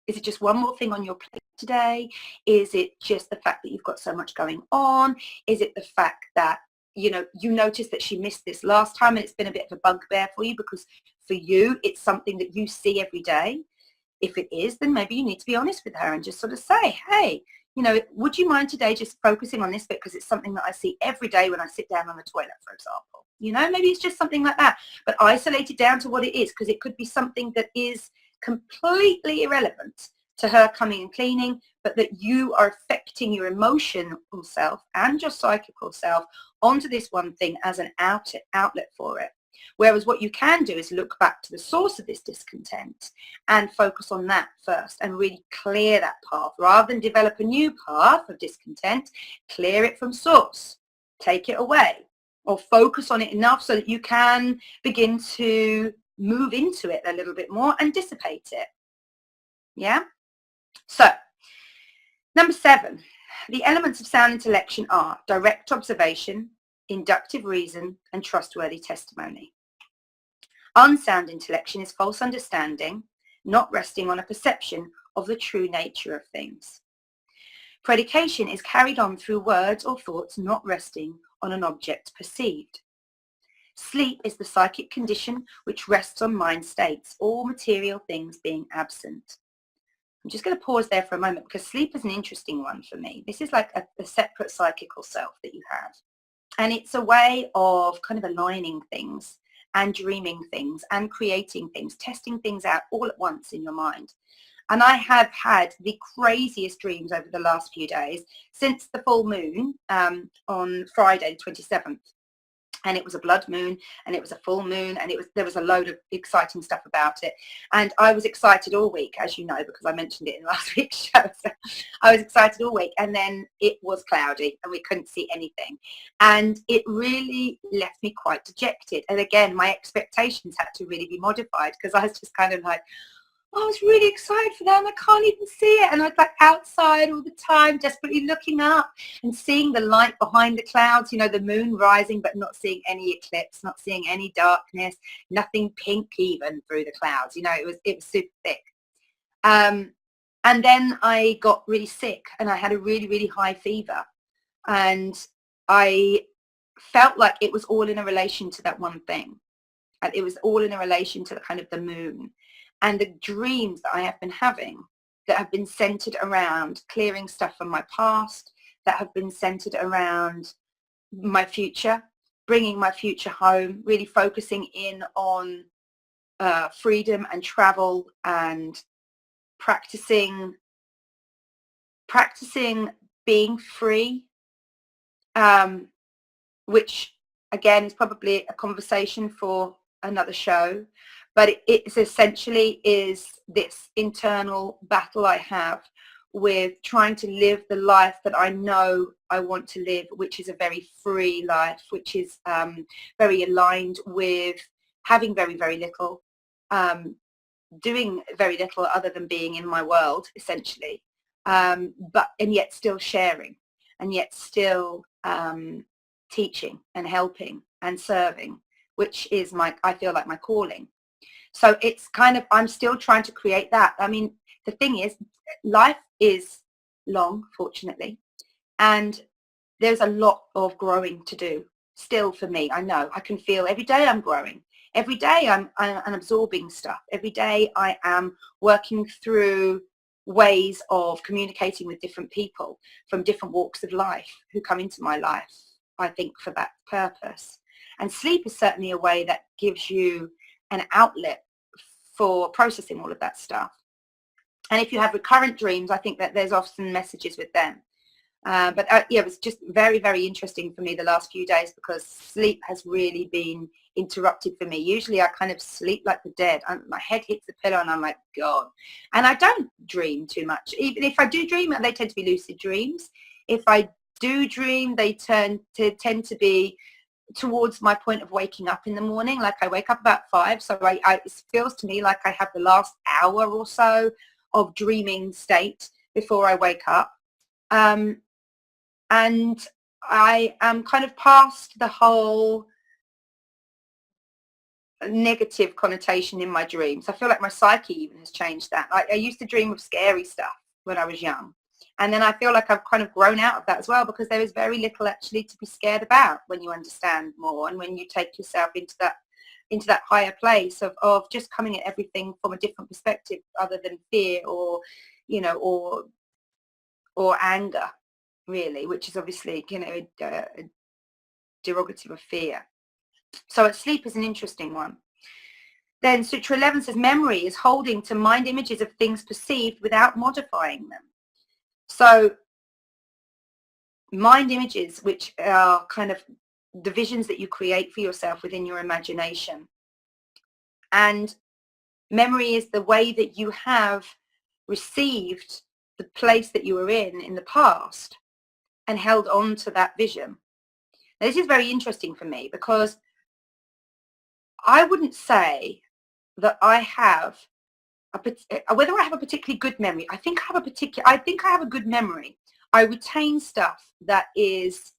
it just one more thing on your plate today? Is it just the fact that you've got so much going on? Is it the fact that, you noticed that she missed this last time and it's been a bit of a bugbear for you because for you, it's something that you see every day? If it is, then maybe you need to be honest with her and just sort of say, hey, would you mind today just focusing on this bit because it's something that I see every day when I sit down on the toilet, for example. Maybe it's just something like that, but isolate it down to what it is, because it could be something that is completely irrelevant to her coming and cleaning, but that you are affecting your emotional self and your psychical self onto this one thing as an outlet for it. Whereas what you can do is look back to the source of this discontent and focus on that first and really clear that path. Rather than develop a new path of discontent, clear it from source, take it away, or focus on it enough so that you can begin to move into it a little bit more and dissipate it. Yeah? So, number 7, the elements of sound intellection are direct observation, inductive reason, and trustworthy testimony. Unsound intellection is false understanding, not resting on a perception of the true nature of things. Predication is carried on through words or thoughts not resting on an object perceived. Sleep is the psychic condition which rests on mind states, all material things being absent. I'm just going to pause there for a moment because sleep is an interesting one for me. This is like a separate psychical self that you have. And it's a way of kind of aligning things and dreaming things and creating things, testing things out all at once in your mind. And I have had the craziest dreams over the last few days since the full moon on Friday, the 27th. and it was a blood moon, and it was a full moon, and there was a load of exciting stuff about it. And I was excited all week, as you know, because I mentioned it in last week's show. So I was excited all week, and then it was cloudy and we couldn't see anything, and it really left me quite dejected. And again, my expectations had to really be modified, because I was just kind of like, I was really excited for that and I can't even see it. And I was like outside all the time, desperately looking up and seeing the light behind the clouds, you know, the moon rising, but not seeing any eclipse, not seeing any darkness, nothing pink even through the clouds. You know, it was super thick. And then I got really sick, and I had a really, really high fever. And I felt like it was all in a relation to that one thing. And it was all in a relation to the kind of the moon. And the dreams that I have been having that have been centered around clearing stuff from my past, that have been centered around my future, bringing my future home, really focusing in on freedom and travel, and practicing being free, which again is probably a conversation for another show. But it essentially is this internal battle I have with trying to live the life that I know I want to live, which is a very free life, which is very aligned with having very, very little, doing very little other than being in my world, essentially, and yet still sharing, and yet still teaching and helping and serving, which is I feel like my calling. So it's kind of, I'm still trying to create that. I mean, the thing is, life is long, fortunately, and there's a lot of growing to do still for me. I know I can feel every day I'm growing. Every day I'm absorbing stuff. Every day I am working through ways of communicating with different people from different walks of life who come into my life, I think, for that purpose. And sleep is certainly a way that gives you an outlet for processing all of that stuff. And if you have recurrent dreams, I think that there's often messages with them. But yeah, it was just very, very interesting for me the last few days, because sleep has really been interrupted for me. Usually I kind of sleep like the dead. My head hits the pillow and I'm like, God. And I don't dream too much. Even if I do dream, they tend to be lucid dreams. If I do dream, they tend to be towards my point of waking up in the morning. Like I wake up about 5, so it feels to me like I have the last hour or so of dreaming state before I wake up, and I am kind of past the whole negative connotation in my dreams. I feel like my psyche even has changed that. I used to dream of scary stuff when I was young. And then I feel like I've kind of grown out of that as well, because there is very little actually to be scared about when you understand more, and when you take yourself into that higher place of just coming at everything from a different perspective other than fear or, you know, or anger, really, which is obviously, you know, a derogative of fear. So sleep is an interesting one. Then Sutra 11 says, memory is holding to mind images of things perceived without modifying them. So mind images, which are kind of the visions that you create for yourself within your imagination. And memory is the way that you have received the place that you were in the past and held on to that vision. Now, this is very interesting for me, because I wouldn't say that I have whether I have a particularly good memory. I think I have a good memory. I retain stuff that is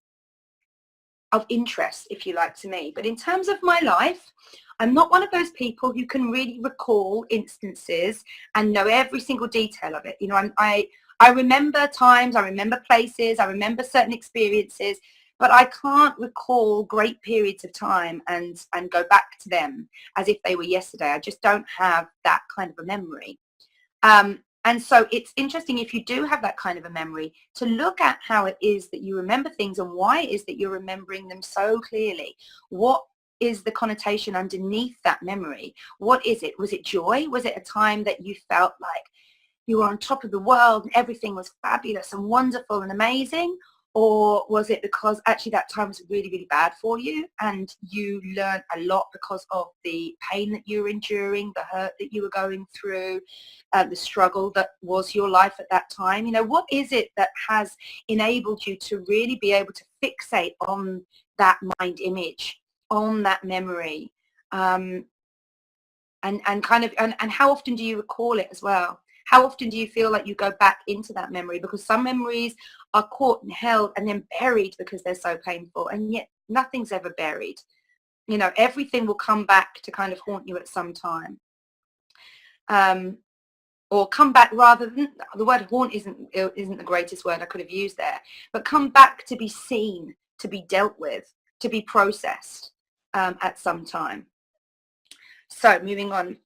of interest, if you like, to me. But in terms of my life, I'm not one of those people who can really recall instances and know every single detail of it. You know, I remember times, I remember places, I remember certain experiences, but I can't recall great periods of time and go back to them as if they were yesterday. I just don't have that kind of a memory. And so it's interesting, if you do have that kind of a memory, to look at how it is that you remember things and why it is that you're remembering them so clearly. What is the connotation underneath that memory? What is it? Was it joy? Was it a time that you felt like you were on top of the world and everything was fabulous and wonderful and amazing? Or was it because actually that time was really, really bad for you and you learned a lot because of the pain that you were enduring, the hurt that you were going through, the struggle that was your life at that time? You know, what is it that has enabled you to really be able to fixate on that mind image, on that memory? And kind of, and how often do you recall it as well? How often do you feel like you go back into that memory? Because some memories are caught and held and then buried because they're so painful, and yet nothing's ever buried. You know, everything will come back to kind of haunt you at some time. Or come back, rather than, the word haunt isn't the greatest word I could have used there, but come back to be seen, to be dealt with, to be processed at some time. So moving on,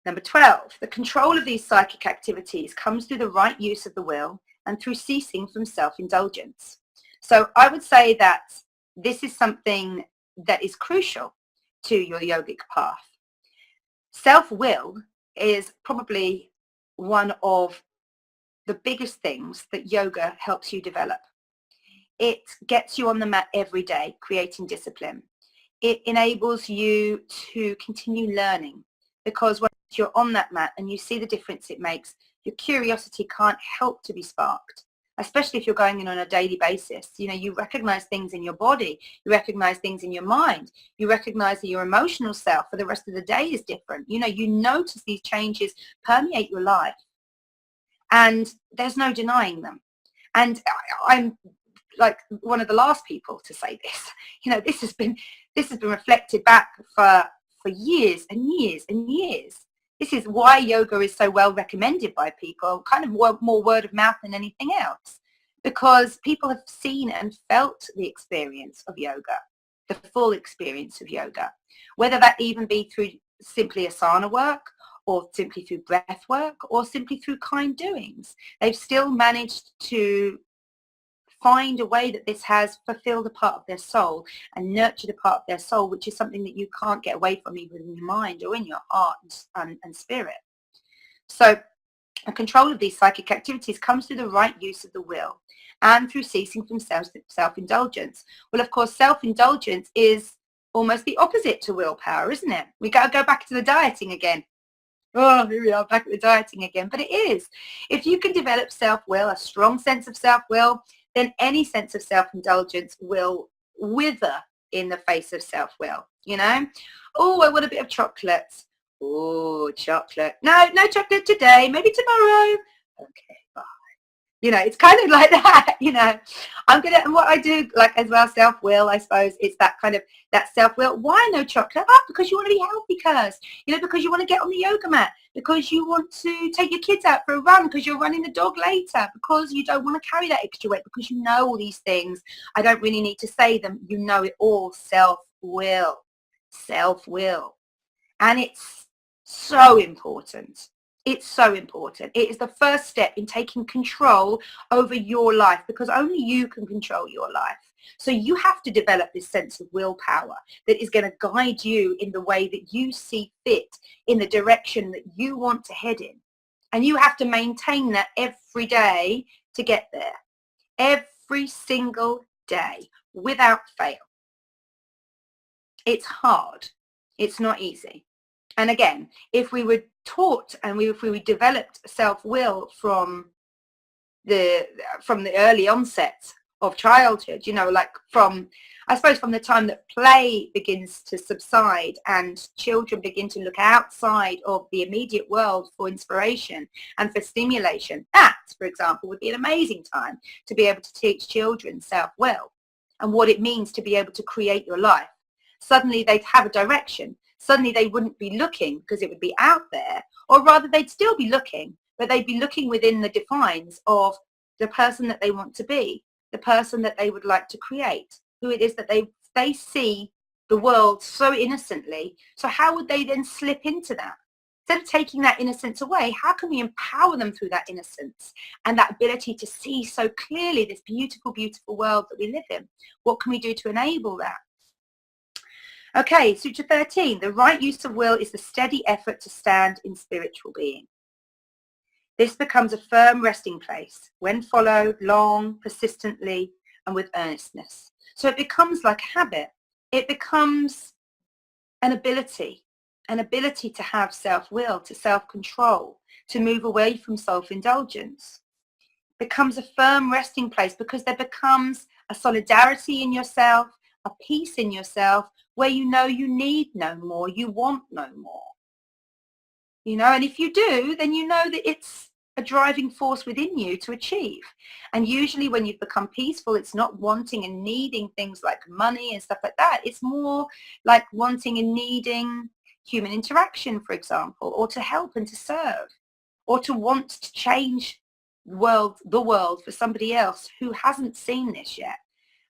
number 12, the control of these psychic activities comes through the right use of the will and through ceasing from self-indulgence. So I would say that this is something that is crucial to your yogic path. Self-will is probably one of the biggest things that yoga helps you develop. It gets you on the mat every day, creating discipline. It enables you to continue learning, because once you're on that mat and you see the difference it makes, your curiosity can't help to be sparked, especially if you're going in on a daily basis. You know, you recognize things in your body, you recognize things in your mind, you recognize that your emotional self for the rest of the day is different. You know, you notice these changes permeate your life, and there's no denying them. And I'm like one of the last people to say this. You know, this has been reflected back for years and years and years. This is why yoga is so well recommended by people, kind of more word of mouth than anything else, because people have seen and felt the experience of yoga, the full experience of yoga, whether that even be through simply asana work, or simply through breath work, or simply through kind doings. They've still managed to find a way that this has fulfilled a part of their soul and nurtured a part of their soul, which is something that you can't get away from, even in your mind or in your heart and spirit. So a control of these psychic activities comes through the right use of the will and through ceasing from self-indulgence. Well, of course, self-indulgence is almost the opposite to willpower, isn't it? We got to go back to the dieting again. Oh, here we are back at the dieting again. But it is. If you can develop self-will, a strong sense of self-will, then any sense of self-indulgence will wither in the face of self-will, you know? Oh, I want a bit of chocolate. Oh, chocolate. No chocolate today, maybe tomorrow. Okay, bye. You know, it's kind of like that, you know. And what I do, like, as well, self-will, I suppose, it's that kind of, that self-will. Why no chocolate? Oh, because you want to be healthy, you know, because you want to get on the yoga mat, because you want to take your kids out for a run, because you're running the dog later, because you don't want to carry that extra weight, because you know all these things. I don't really need to say them. You know it all. Self-will. Self-will. And it's so important. It's so important. It is the first step in taking control over your life, because only you can control your life. So you have to develop this sense of willpower that is going to guide you in the way that you see fit, in the direction that you want to head in. And you have to maintain that every day to get there. Every single day, without fail. It's hard. It's not easy. And again, if we were taught and if we developed self-will from the early onset of childhood, you know, like I suppose from the time that play begins to subside and children begin to look outside of the immediate world for inspiration and for stimulation, that, for example, would be an amazing time to be able to teach children self-will and what it means to be able to create your life. Suddenly they'd have a direction. Suddenly they wouldn't be looking because it would be out there, or rather they'd still be looking, but they'd be looking within the defines of the person that they want to be, the person that they would like to create, who it is that they see the world so innocently. So how would they then slip into that? Instead of taking that innocence away, how can we empower them through that innocence and that ability to see so clearly this beautiful, beautiful world that we live in? What can we do to enable that? Okay, Sutra 13, the right use of will is the steady effort to stand in spiritual being. This becomes a firm resting place when followed long, persistently, and with earnestness. So it becomes like a habit. It becomes an ability to have self-will, to self-control, to move away from self-indulgence. Becomes a firm resting place because there becomes a solidarity in yourself, a peace in yourself where you know you need no more, you want no more. You know, and if you do, then you know that it's a driving force within you to achieve. And usually when you've become peaceful, it's not wanting and needing things like money and stuff like that. It's more like wanting and needing human interaction, for example, or to help and to serve, or to want to change the world for somebody else who hasn't seen this yet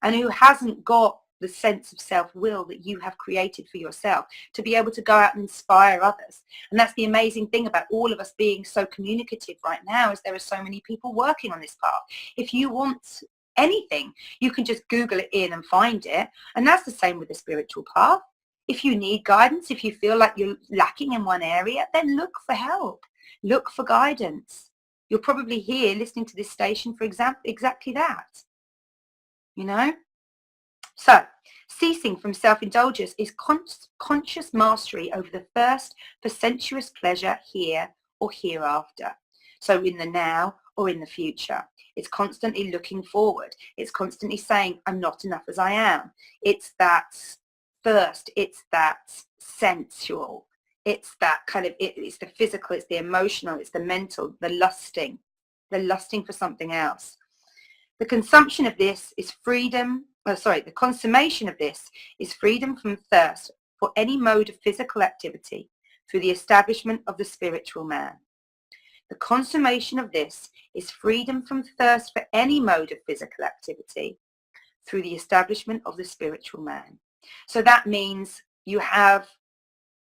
and who hasn't got the sense of self-will that you have created for yourself to be able to go out and inspire others. And that's the amazing thing about all of us being so communicative right now, is there are so many people working on this path. If you want anything, you can just Google it in and find it. And that's the same with the spiritual path. If you need guidance, if you feel like you're lacking in one area, then look for help. Look for guidance. You're probably here listening to this station for exactly that. You know? So, ceasing from self-indulgence is conscious mastery over the thirst for sensuous pleasure here or hereafter. So in the now or in the future. It's constantly looking forward. It's constantly saying, I'm not enough as I am. It's that thirst. It's that sensual. It's that kind of, it's the physical, it's the emotional, it's the mental, the lusting for something else. The consumption of this is freedom, the consummation of this is freedom from thirst for any mode of physical activity through the establishment of the spiritual man. The consummation of this is freedom from thirst for any mode of physical activity through the establishment of the spiritual man. So that means you have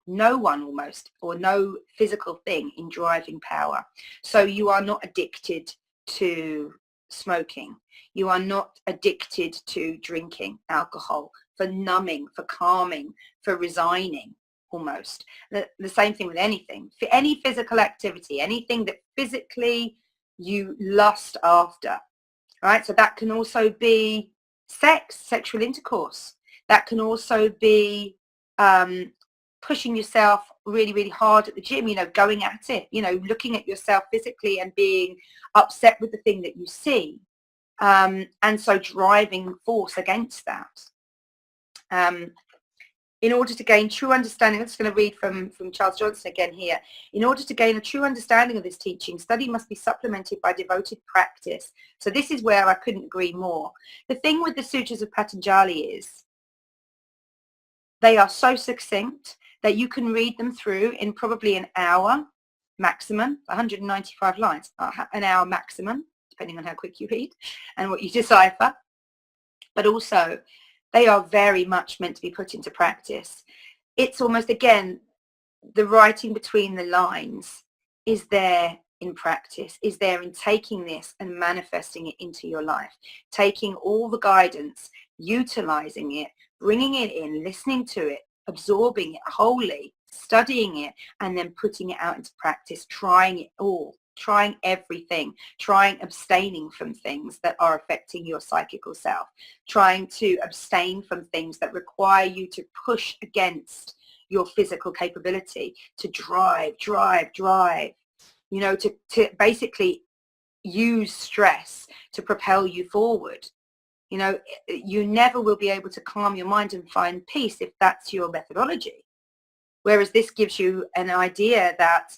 no one almost, or no physical thing in driving power. So you are not addicted to smoking. You are not addicted to drinking alcohol for numbing, for calming, for resigning almost. The same thing with anything. For any physical activity, anything that physically you lust after, right? So that can also be sex, sexual intercourse. That can also be pushing yourself really, really hard at the gym, you know, going at it, you know, looking at yourself physically and being upset with the thing that you see. And so driving force against that. In order to gain true understanding, I'm just going to read from Charles Johnson again here. In order to gain a true understanding of this teaching, study must be supplemented by devoted practice. So this is where I couldn't agree more. The thing with the Sutras of Patanjali is they are so succinct that you can read them through in probably an hour maximum, 195 lines, an hour maximum, depending on how quick you read and what you decipher. But also, they are very much meant to be put into practice. It's almost, again, the writing between the lines is there in practice, is there in taking this and manifesting it into your life, taking all the guidance, utilizing it, bringing it in, listening to it, absorbing it wholly, studying it, and then putting it out into practice, trying it all, trying everything, trying abstaining from things that are affecting your psychical self, trying to abstain from things that require you to push against your physical capability, to drive, you know, to basically use stress to propel you forward. You know, you never will be able to calm your mind and find peace if that's your methodology. Whereas this gives you an idea that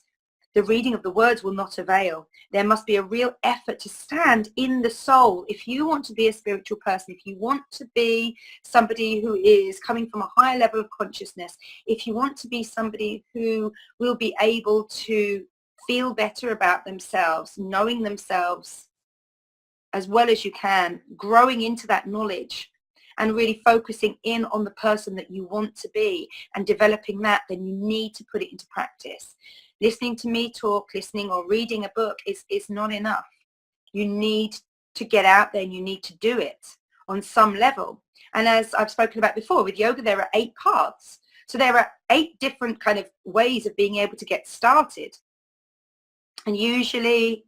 the reading of the words will not avail. There must be a real effort to stand in the soul. If you want to be a spiritual person, if you want to be somebody who is coming from a higher level of consciousness, if you want to be somebody who will be able to feel better about themselves, knowing themselves as well as you can, growing into that knowledge and really focusing in on the person that you want to be and developing that, then you need to put it into practice. Listening to me talk, listening or reading a book is not enough. You need to get out there and you need to do it on some level. And as I've spoken about before, with yoga, there are 8 paths. So there are 8 different kind of ways of being able to get started. And usually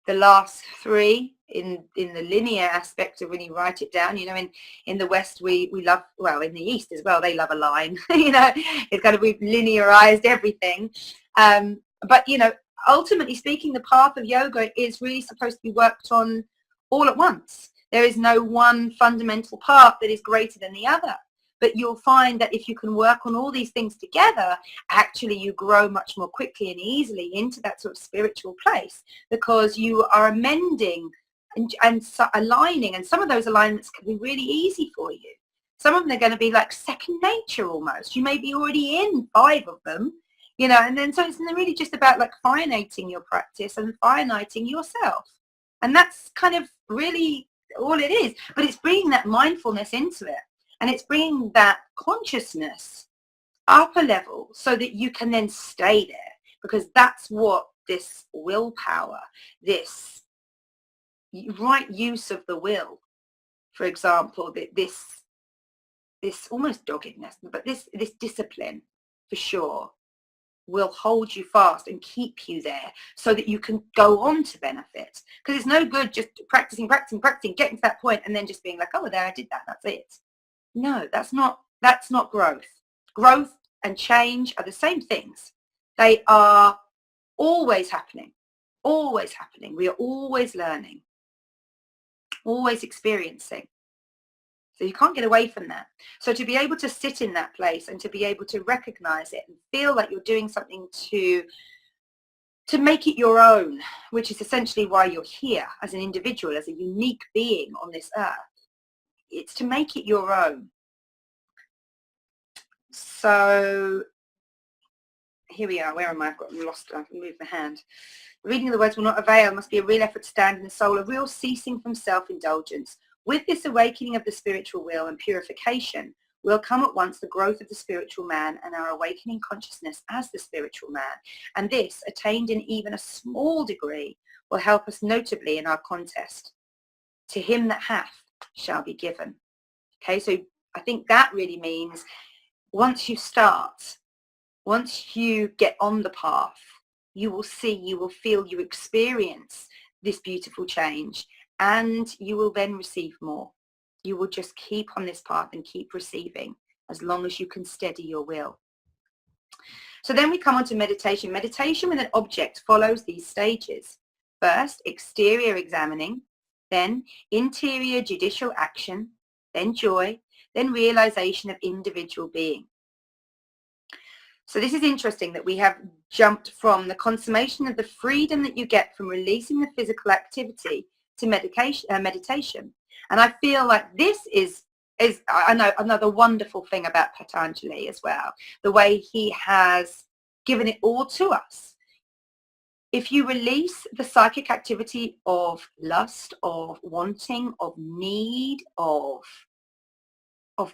the last 3 in the linear aspect of when you write it down. You know, in the West we love, well, in the East as well, they love a line. You know, it's kind of, we've linearized everything. But you know, ultimately speaking, the path of yoga is really supposed to be worked on all at once. There is no one fundamental part that is greater than the other. But you'll find that if you can work on all these things together, actually you grow much more quickly and easily into that sort of spiritual place, because you are amending and aligning, and some of those alignments can be really easy for you. Some of them are going to be like second nature almost. You may be already in 5 of them, you know, and then so it's really just about like finite your practice and finiting yourself. And that's kind of really all it is. But it's bringing that mindfulness into it. And it's bringing that consciousness up a level so that you can then stay there, because that's what this willpower, this right use of the will, for example, this almost doggedness, but this discipline for sure will hold you fast and keep you there so that you can go on to benefit. Because it's no good just practicing, getting to that point and then just being like, oh, there, I did that, that's it. No, that's not growth. Growth and change are the same things. They are always happening, always happening. We are always learning, always experiencing. So you can't get away from that. So to be able to sit in that place and to be able to recognize it and feel like you're doing something to make it your own, which is essentially why you're here as an individual, as a unique being on this earth. It's to make it your own. So here we are. Where am I? I've got lost. I've moved my hand. Reading the words will not avail. Must be a real effort to stand in the soul, a real ceasing from self-indulgence. With this awakening of the spiritual will and purification will come at once the growth of the spiritual man and our awakening consciousness as the spiritual man. And this, attained in even a small degree, will help us notably in our contest. To him that hath shall be given. Okay, so I think that really means once you start, once you get on the path, you will see, you will feel, you experience this beautiful change, and you will then receive more. You will just keep on this path and keep receiving as long as you can steady your will. So then we come on to meditation. Meditation with an object follows these stages. First, exterior examining, then interior judicial action, then joy, then realization of individual being. So this is interesting that we have jumped from the consummation of the freedom that you get from releasing the physical activity to meditation. And I feel like this is I know another wonderful thing about Patanjali as well, the way he has given it all to us. If you release the psychic activity of lust, of wanting, of need, of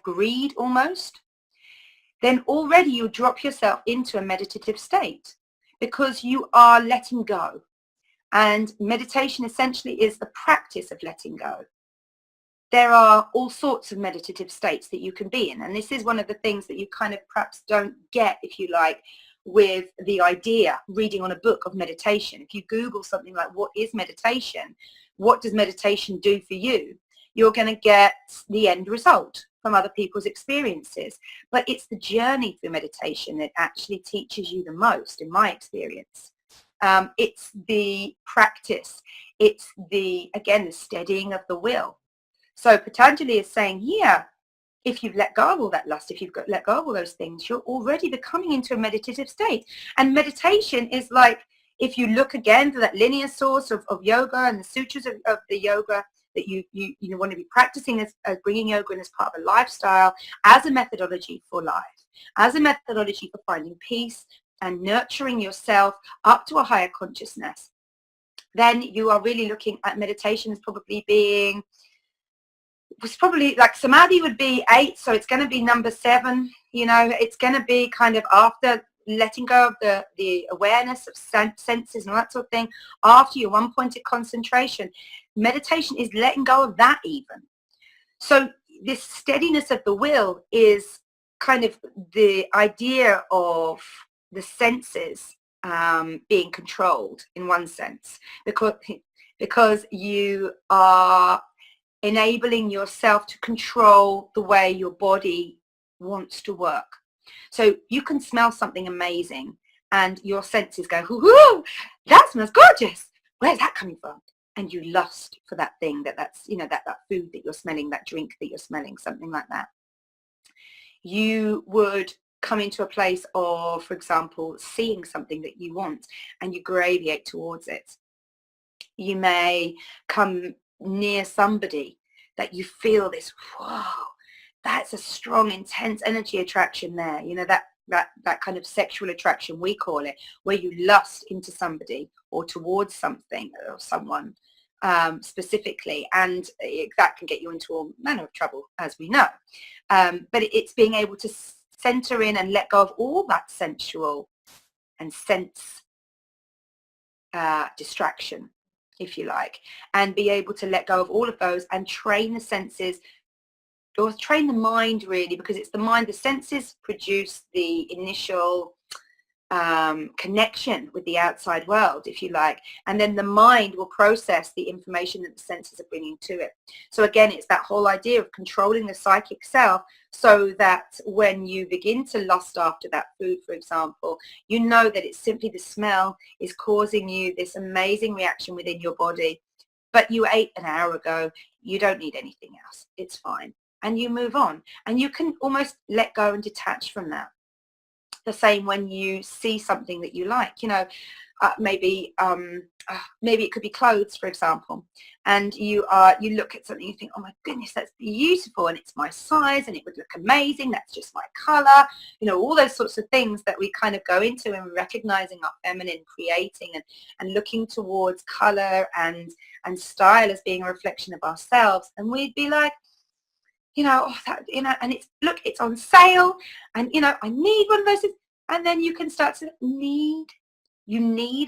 greed almost, then already you drop yourself into a meditative state because you are letting go. And meditation essentially is the practice of letting go. There are all sorts of meditative states that you can be in. And this is one of the things that you kind of perhaps don't get, if you like, with the idea, reading on a book of meditation. If you Google something like, what is meditation? What does meditation do for you? You're going to get the end result from other people's experiences. But it's the journey through meditation that actually teaches you the most, in my experience. It's the practice. It's again, the steadying of the will. So Patanjali is saying here, if you've let go of all that lust, if you've let go of all those things, you're already becoming into a meditative state. And meditation is like, if you look again to that linear source of yoga and the sutras of the yoga that you want to be practicing as bringing yoga in as part of a lifestyle, as a methodology for life, as a methodology for finding peace and nurturing yourself up to a higher consciousness, then you are really looking at meditation as probably being, was probably like samadhi would be 8, so it's going to be number 7. You know, it's going to be kind of after letting go of the awareness of senses and all that sort of thing, after your one-pointed concentration. Meditation is letting go of that even. So this steadiness of the will is kind of the idea of the senses being controlled in one sense, because because you are enabling yourself to control the way your body wants to work. So you can smell something amazing and your senses go, whoo, that smells gorgeous. Where's that coming from? And you lust for that thing, that's, you know, that food that you're smelling, that drink that you're smelling, something like that. You would come into a place of, for example, seeing something that you want and you gravitate towards it. You may come near somebody that you feel this, whoa, that's a strong, intense energy attraction there. You know, that kind of sexual attraction, we call it, where you lust into somebody or towards something or someone specifically, and that can get you into all manner of trouble, as we know. But it's being able to center in and let go of all that sensual and sense distraction, if you like, and be able to let go of all of those and train the senses, or train the mind, really, because it's the mind. The senses produce the initial connection with the outside world, if you like, and then the mind will process the information that the senses are bringing to it. So again, it's that whole idea of controlling the psychic self, so that when you begin to lust after that food, for example, you know that it's simply the smell is causing you this amazing reaction within your body, but you ate an hour ago, you don't need anything else, it's fine, and you move on, and you can almost let go and detach from that. The same when you see something that you like, you know, maybe it could be clothes, for example, and you look at something, you think, oh my goodness, that's beautiful, and it's my size, and it would look amazing, that's just my color, you know, all those sorts of things that we kind of go into and recognizing our feminine, creating and looking towards color and style as being a reflection of ourselves. And we'd be like, you know, oh, that, you know, and it's on sale, and you know, I need one of those. And then you can start to need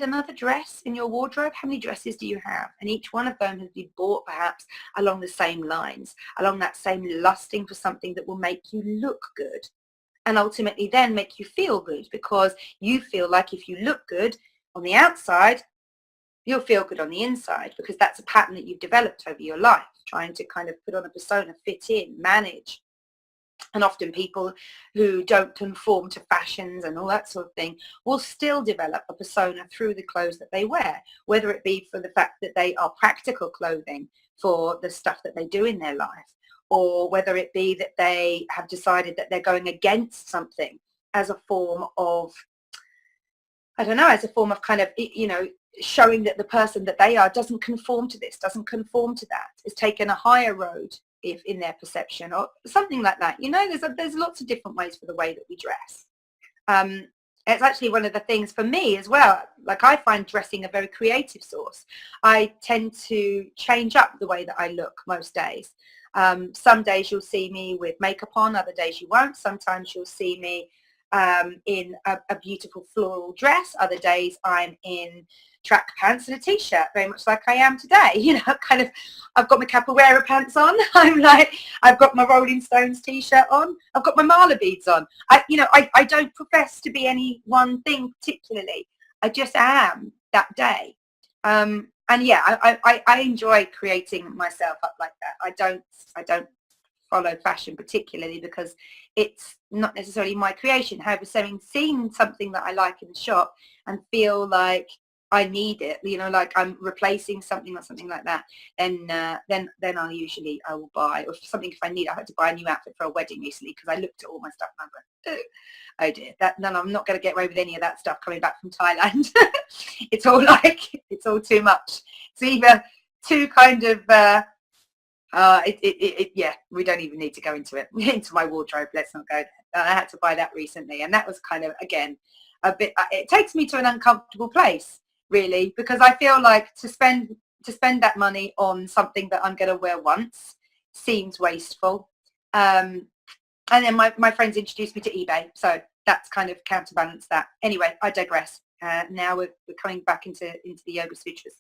another dress in your wardrobe. How many dresses do you have? And each one of them has been bought perhaps along the same lines, along that same lusting for something that will make you look good, and ultimately then make you feel good, because you feel like if you look good on the outside, you'll feel good on the inside, because that's a pattern that you've developed over your life, trying to kind of put on a persona, fit in, manage. And often people who don't conform to fashions and all that sort of thing will still develop a persona through the clothes that they wear, whether it be for the fact that they are practical clothing for the stuff that they do in their life, or whether it be that they have decided that they're going against something as a form of, I don't know, as a form of kind of, you know, showing that the person that they are doesn't conform to this, doesn't conform to that, is taken a higher road, if in their perception, or something like that. You know, there's lots of different ways for the way that we dress. It's actually one of the things for me as well. Like, I find dressing a very creative source. I tend to change up the way that I look most days. Some days you'll see me with makeup on, other days you won't. Sometimes you'll see me in a beautiful floral dress. Other days I'm in track pants and a t-shirt, very much like I am today. You know, kind of, I've got my capoeira pants on. I've got my Rolling Stones t-shirt on. I've got my mala beads on. I don't profess to be any one thing particularly. I just am that day. And yeah, I enjoy creating myself up like that. I don't follow fashion particularly, because it's not necessarily my creation. However, seeing something that I like in the shop and feel like I need it, you know, like I'm replacing something or something like that, then I will buy. Or if I need, I had to buy a new outfit for a wedding recently, because I looked at all my stuff and I went, oh dear, I'm not going to get away with any of that stuff coming back from Thailand. It's all too much. It's either too kind of yeah, we don't even need to go into it, into my wardrobe. Let's not go there. I had to buy that recently, and that was kind of, again, a bit, it takes me to an uncomfortable place, really, because I feel like to spend that money on something that I'm going to wear once seems wasteful. And then my friends introduced me to eBay, so that's kind of counterbalanced that. Anyway, I digress. Now we're coming back into the Yoga Sutras.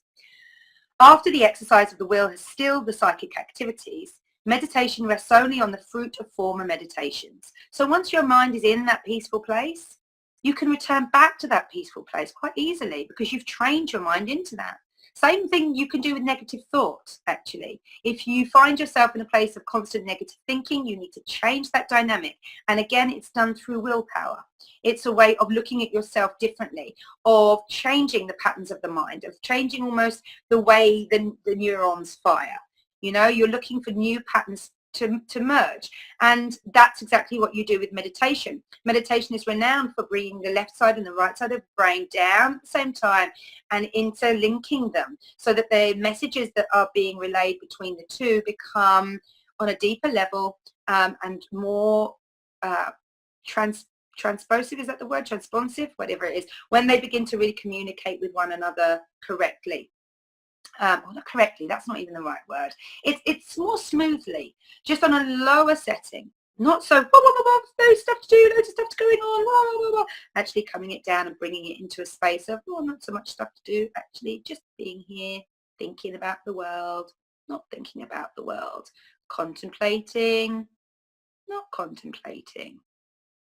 After the exercise of the will has stilled the psychic activities, meditation rests only on the fruit of former meditations. So once your mind is in that peaceful place, you can return back to that peaceful place quite easily, because you've trained your mind into that. Same thing you can do with negative thoughts, actually. If you find yourself in a place of constant negative thinking, you need to change that dynamic. And again, it's done through willpower. It's a way of looking at yourself differently, of changing the patterns of the mind, of changing almost the way the neurons fire. You know, you're looking for new patterns to merge. And that's exactly what you do with meditation. Meditation is renowned for bringing the left side and the right side of the brain down at the same time and interlinking them so that the messages that are being relayed between the two become on a deeper level and more transposive, is that the word? Transponsive, whatever it is, when they begin to really communicate with one another correctly. Well, not correctly, that's not even the right word. It's more smoothly, just on a lower setting, not so loads of stuff to do, loads of stuff going on, actually coming it down and bringing it into a space of, not so much stuff to do, actually just being here, thinking about the world, not thinking about the world, contemplating, not contemplating.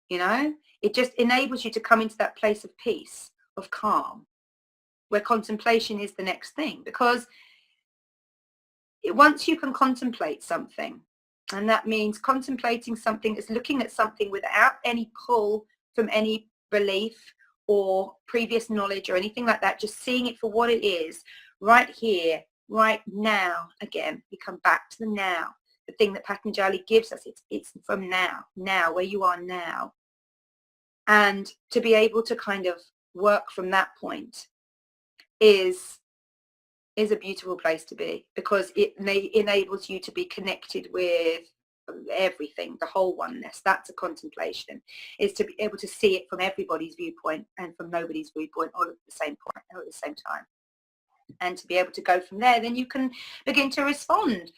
You know, it just enables you to come into that place of peace, of calm, where contemplation is the next thing, because once you can contemplate something, and that means contemplating something is looking at something without any pull from any belief or previous knowledge or anything like that, just seeing it for what it is, right here, right now. Again, we come back to the now, the thing that Patanjali gives us. It's from now, where you are now. And to be able to kind of work from that point is a beautiful place to be, because it enables you to be connected with everything, the whole oneness. That's a contemplation, is to be able to see it from everybody's viewpoint and from nobody's viewpoint all at the same point, all at the same time. And to be able to go from there, then you can begin to respond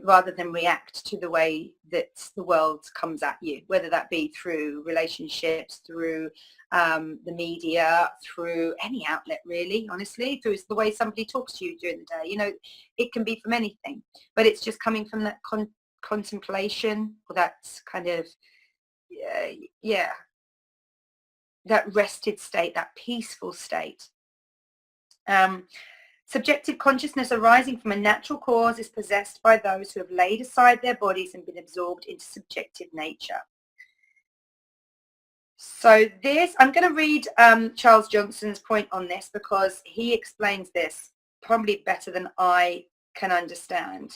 rather than react to the way that the world comes at you, whether that be through relationships, through the media, through any outlet really, honestly, through the way somebody talks to you during the day. You know, it can be from anything, but it's just coming from that contemplation, or that kind of, that rested state, that peaceful state. Subjective consciousness arising from a natural cause is possessed by those who have laid aside their bodies and been absorbed into subjective nature. So this, I'm going to read Charles Johnson's point on this, because he explains this probably better than I can understand.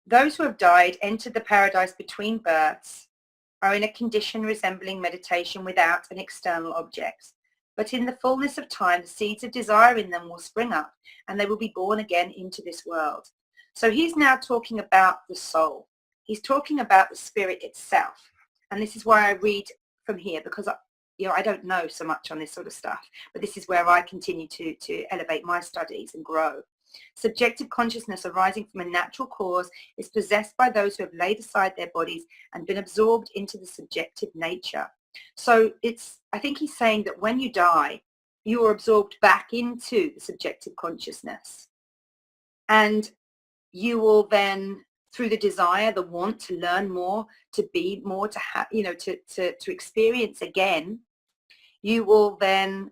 Those who have died, entered the paradise between births, are in a condition resembling meditation without an external object. But in the fullness of time, the seeds of desire in them will spring up and they will be born again into this world. So he's now talking about the soul. He's talking about the spirit itself. And this is why I read from here, because I don't know so much on this sort of stuff, but this is where I continue to elevate my studies and grow. Subjective consciousness arising from a natural cause is possessed by those who have laid aside their bodies and been absorbed into the subjective nature. So I think he's saying that when you die, you are absorbed back into the subjective consciousness. And you will then, through the desire, the want to learn more, to be more, to have, to experience again, you will then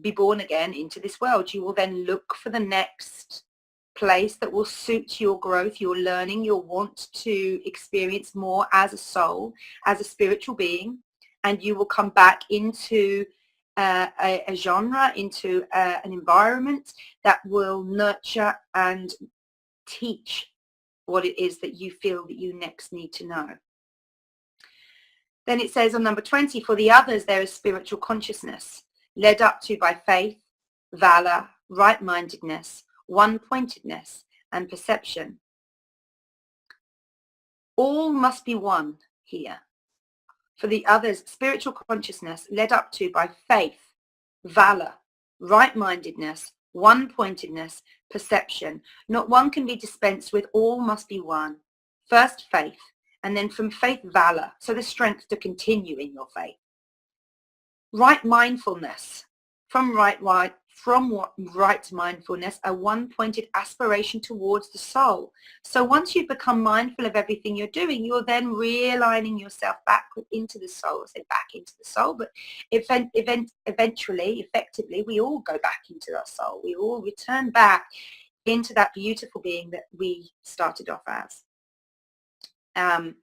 be born again into this world. You will then look for the next place that will suit your growth, your learning, your want to experience more as a soul, as a spiritual being, and you will come back into a genre, into an environment that will nurture and teach what it is that you feel that you next need to know. Then it says on number 20, for the others there is spiritual consciousness, led up to by faith, valor, right-mindedness, one-pointedness, and perception. All must be one here. For the others, spiritual consciousness led up to by faith, valor, right-mindedness, one-pointedness, perception. Not one can be dispensed with, all must be one. First faith, and then from faith, valor, so the strength to continue in your faith. Right mindfulness, from from right mindfulness, a one-pointed aspiration towards the soul. So once you've become mindful of everything you're doing, you're then realigning yourself back into the soul. I say back into the soul, but eventually, effectively, we all go back into our soul. We all return back into that beautiful being that we started off as. And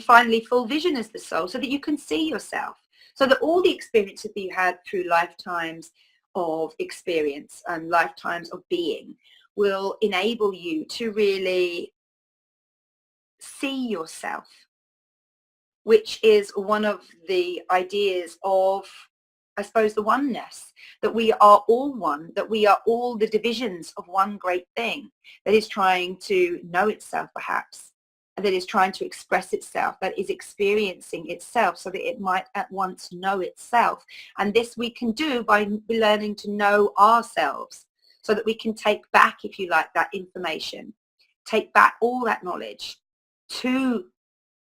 finally, full vision as the soul, so that you can see yourself, so that all the experiences that you had through lifetimes of experience and lifetimes of being will enable you to really see yourself, which is one of the ideas of, I suppose, the oneness, that we are all one, that we are all the divisions of one great thing that is trying to know itself, perhaps, that is trying to express itself, that is experiencing itself so that it might at once know itself. And this we can do by learning to know ourselves, so that we can take back, if you like, that information, take back all that knowledge to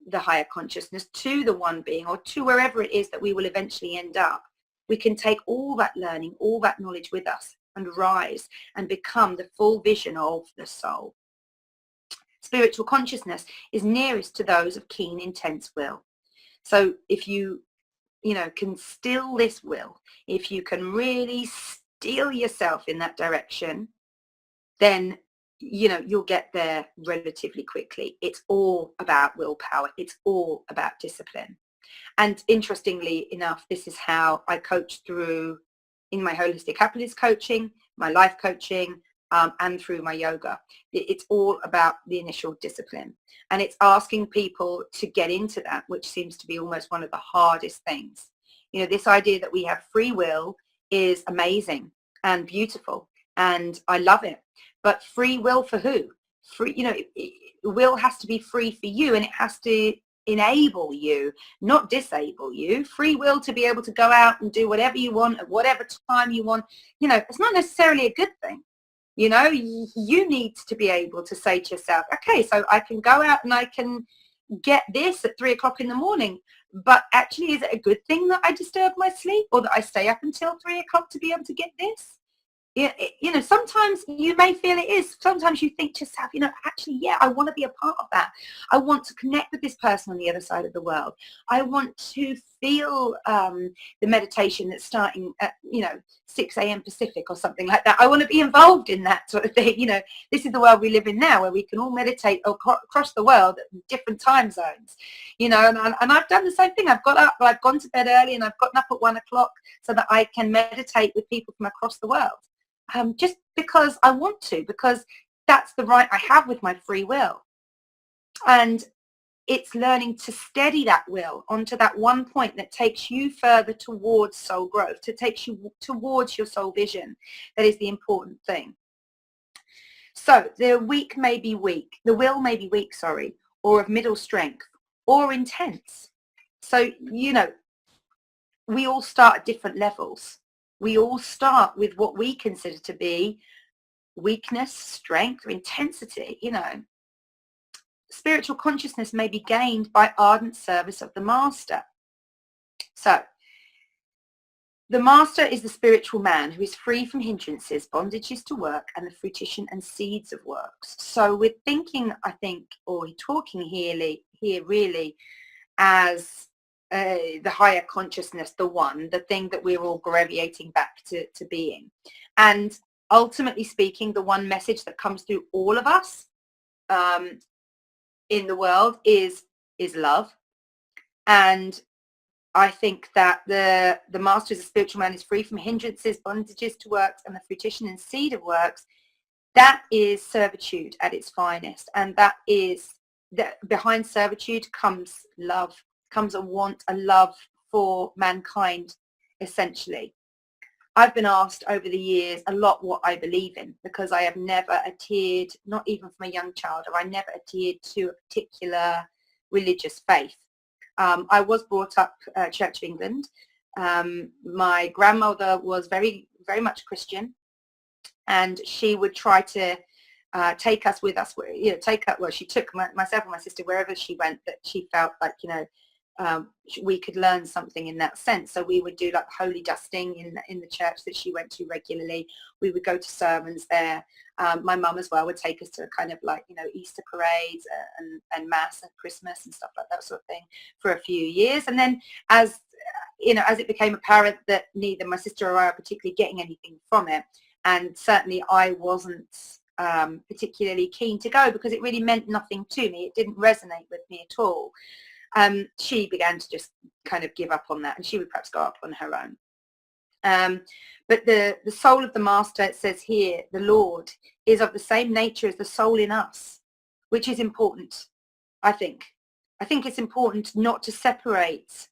the higher consciousness, to the one being, or to wherever it is that we will eventually end up. We can take all that learning, all that knowledge with us and rise and become the full vision of the soul. Spiritual consciousness is nearest to those of keen, intense will. So if you can still this will, if you can really steel yourself in that direction, then you'll get there relatively quickly. It's all about willpower. It's all about discipline. And interestingly enough, this is how I coach through in my holistic happiness coaching, my life coaching, and through my yoga. It's all about the initial discipline. And it's asking people to get into that, which seems to be almost one of the hardest things. This idea that we have free will is amazing and beautiful, and I love it. But free will for who? Will has to be free for you, and it has to enable you, not disable you. Free will to be able to go out and do whatever you want at whatever time you want. It's not necessarily a good thing. You need to be able to say to yourself, okay, so I can go out and I can get this at 3 o'clock in the morning, but actually, is it a good thing that I disturb my sleep, or that I stay up until 3 o'clock to be able to get this? Sometimes you may feel it is. Sometimes you think to yourself, actually, yeah, I want to be a part of that. I want to connect with this person on the other side of the world. I want to feel the meditation that's starting at, 6 a.m. Pacific or something like that. I want to be involved in that sort of thing. This is the world we live in now, where we can all meditate across the world at different time zones, and I've done the same thing. I've got up, I've gone to bed early, and I've gotten up at 1 o'clock so that I can meditate with people from across the world. Just because I want to, because that's the right I have with my free will. And it's learning to steady that will onto that one point that takes you further towards soul growth, to take you towards your soul vision. That is the important thing. So the will may be weak, or of middle strength, or intense. So, we all start at different levels. We all start with what we consider to be weakness, strength, or intensity. Spiritual consciousness may be gained by ardent service of the master. So, the master is the spiritual man who is free from hindrances, bondages to work, and the fruition and seeds of works. So we're thinking, I think, or talking here really as the higher consciousness, the one, the thing that we're all graviating back to being. And ultimately speaking, the one message that comes through all of us in the world is love. And I think that the master as a spiritual man is free from hindrances, bondages to works, and the fruition and seed of works. That is servitude at its finest. And that is, that behind servitude comes love, comes a want, a love for mankind, essentially. I've been asked over the years a lot what I believe in, because I have never adhered, not even from a young child, or I never adhered to a particular religious faith. I was brought up Church of England. My grandmother was very, very much Christian, and she would try to take us with us, she took myself and my sister wherever she went that she felt like, we could learn something in that sense. So we would do like holy dusting in the church that she went to regularly. We would go to sermons there. My mum as well would take us to kind of like, you know, Easter parades and mass and Christmas and stuff like that sort of thing for a few years. And then as you know, as it became apparent that neither my sister or I are particularly getting anything from it, and certainly I wasn't particularly keen to go because it really meant nothing to me. It didn't resonate with me at all. She began to just kind of give up on that, and she would perhaps go up on her own. But the soul of the master, it says here, the Lord, is of the same nature as the soul in us, which is important, I think. I think it's important not to separate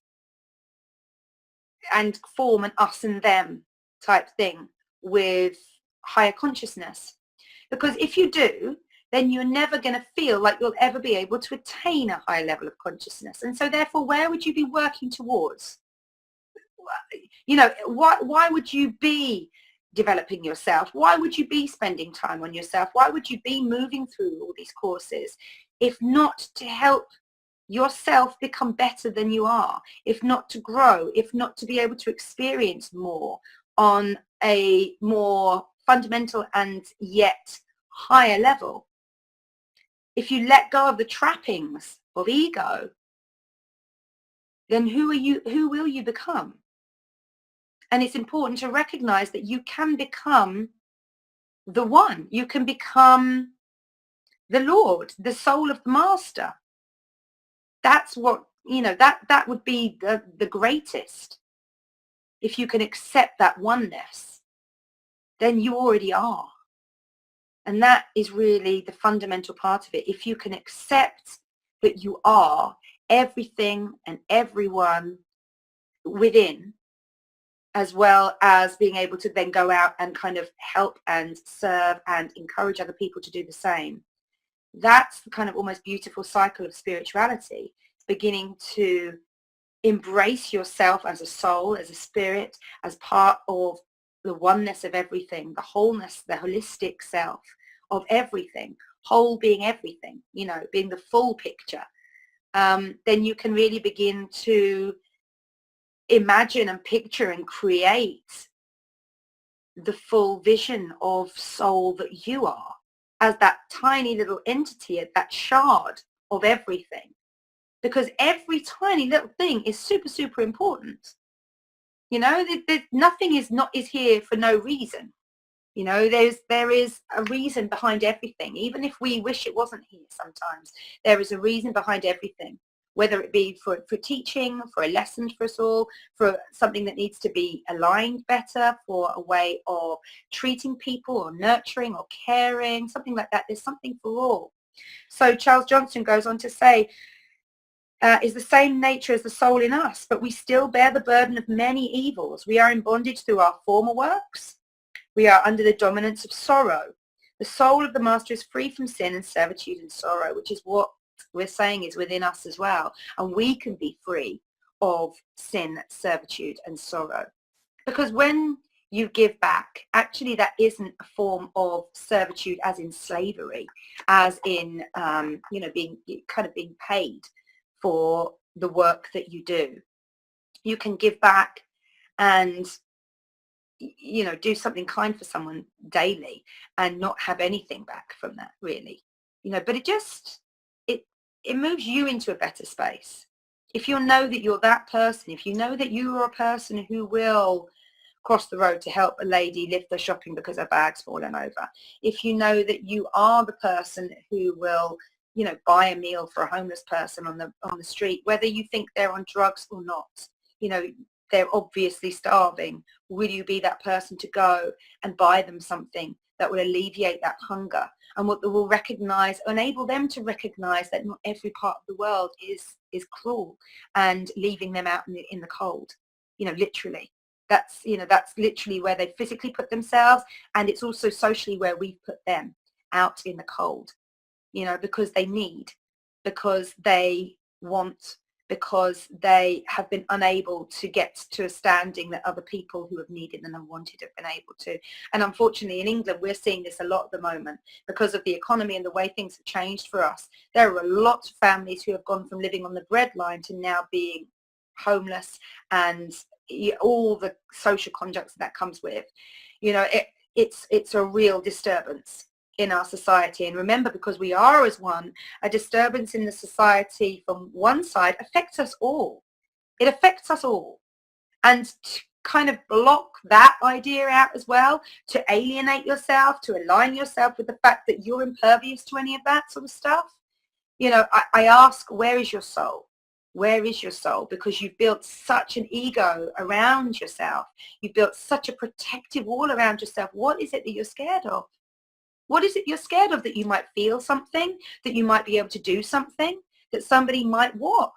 and form an us and them type thing with higher consciousness. Because if you do, then you're never going to feel like you'll ever be able to attain a high level of consciousness. And so therefore, where would you be working towards? You know, why would you be developing yourself? Why would you be spending time on yourself? Why would you be moving through all these courses if not to help yourself become better than you are, if not to grow, if not to be able to experience more on a more fundamental and yet higher level? If you let go of the trappings of ego, then who will you become? And it's important to recognize that you can become the one. You can become the Lord, the soul of the master. That's what, you know, that would be the greatest. If you can accept that oneness, then you already are. And that is really the fundamental part of it. If you can accept that you are everything and everyone within, as well as being able to then go out and kind of help and serve and encourage other people to do the same. That's the kind of almost beautiful cycle of spirituality, beginning to embrace yourself as a soul, as a spirit, as part of the oneness of everything, the wholeness, the holistic self of everything, whole being everything, you know, being the full picture. Then you can really begin to imagine and picture and create the full vision of soul that you are as that tiny little entity, that shard of everything. Because every tiny little thing is super, super important. You know, nothing is here for no reason. You know, there is a reason behind everything. Even if we wish it wasn't here sometimes, there is a reason behind everything. Whether it be for teaching, for a lesson for us all, for something that needs to be aligned better, for a way of treating people or nurturing or caring, something like that. There's something for all. So Charles Johnson goes on to say, is the same nature as the soul in us, but we still bear the burden of many evils. We are in bondage through our former works. We are under the dominance of sorrow. The soul of the master is free from sin and servitude and sorrow, which is what we're saying is within us as well. And we can be free of sin, servitude and sorrow. Because when you give back, actually that isn't a form of servitude as in slavery, as in, you know, being paid for the work that you do. You can give back and, you know, do something kind for someone daily and not have anything back from that, really. You know, but it moves you into a better space. If you know that you're that person, if you know that you are a person who will cross the road to help a lady lift her shopping because her bag's fallen over, if you know that you are the person who will, you know, buy a meal for a homeless person on the street, whether you think they're on drugs or not, you know, they're obviously starving. Will you be that person to go and buy them something that will alleviate that hunger and what will recognize, enable them to recognize that not every part of the world is cruel and leaving them out in the cold, you know, literally. That's, you know, that's literally where they physically put themselves, and it's also socially where we've put them out in the cold, you know, because they need, because they want, because they have been unable to get to a standing that other people who have needed and have wanted have been able to. And unfortunately in England we're seeing this a lot at the moment because of the economy and the way things have changed for us. There are a lot of families who have gone from living on the breadline to now being homeless, and all the social conducts that comes with. You know, it's a real disturbance in our society. And remember, because we are as one, a disturbance in the society from one side affects us all. It affects us all. And to kind of block that idea out as well, to alienate yourself, to align yourself with the fact that you're impervious to any of that sort of stuff. You know, I ask, where is your soul? Where is your soul? Because you've built such an ego around yourself. You've built such a protective wall around yourself. What is it that you're scared of? What is it you're scared of? That you might feel something, that you might be able to do something, that somebody might what?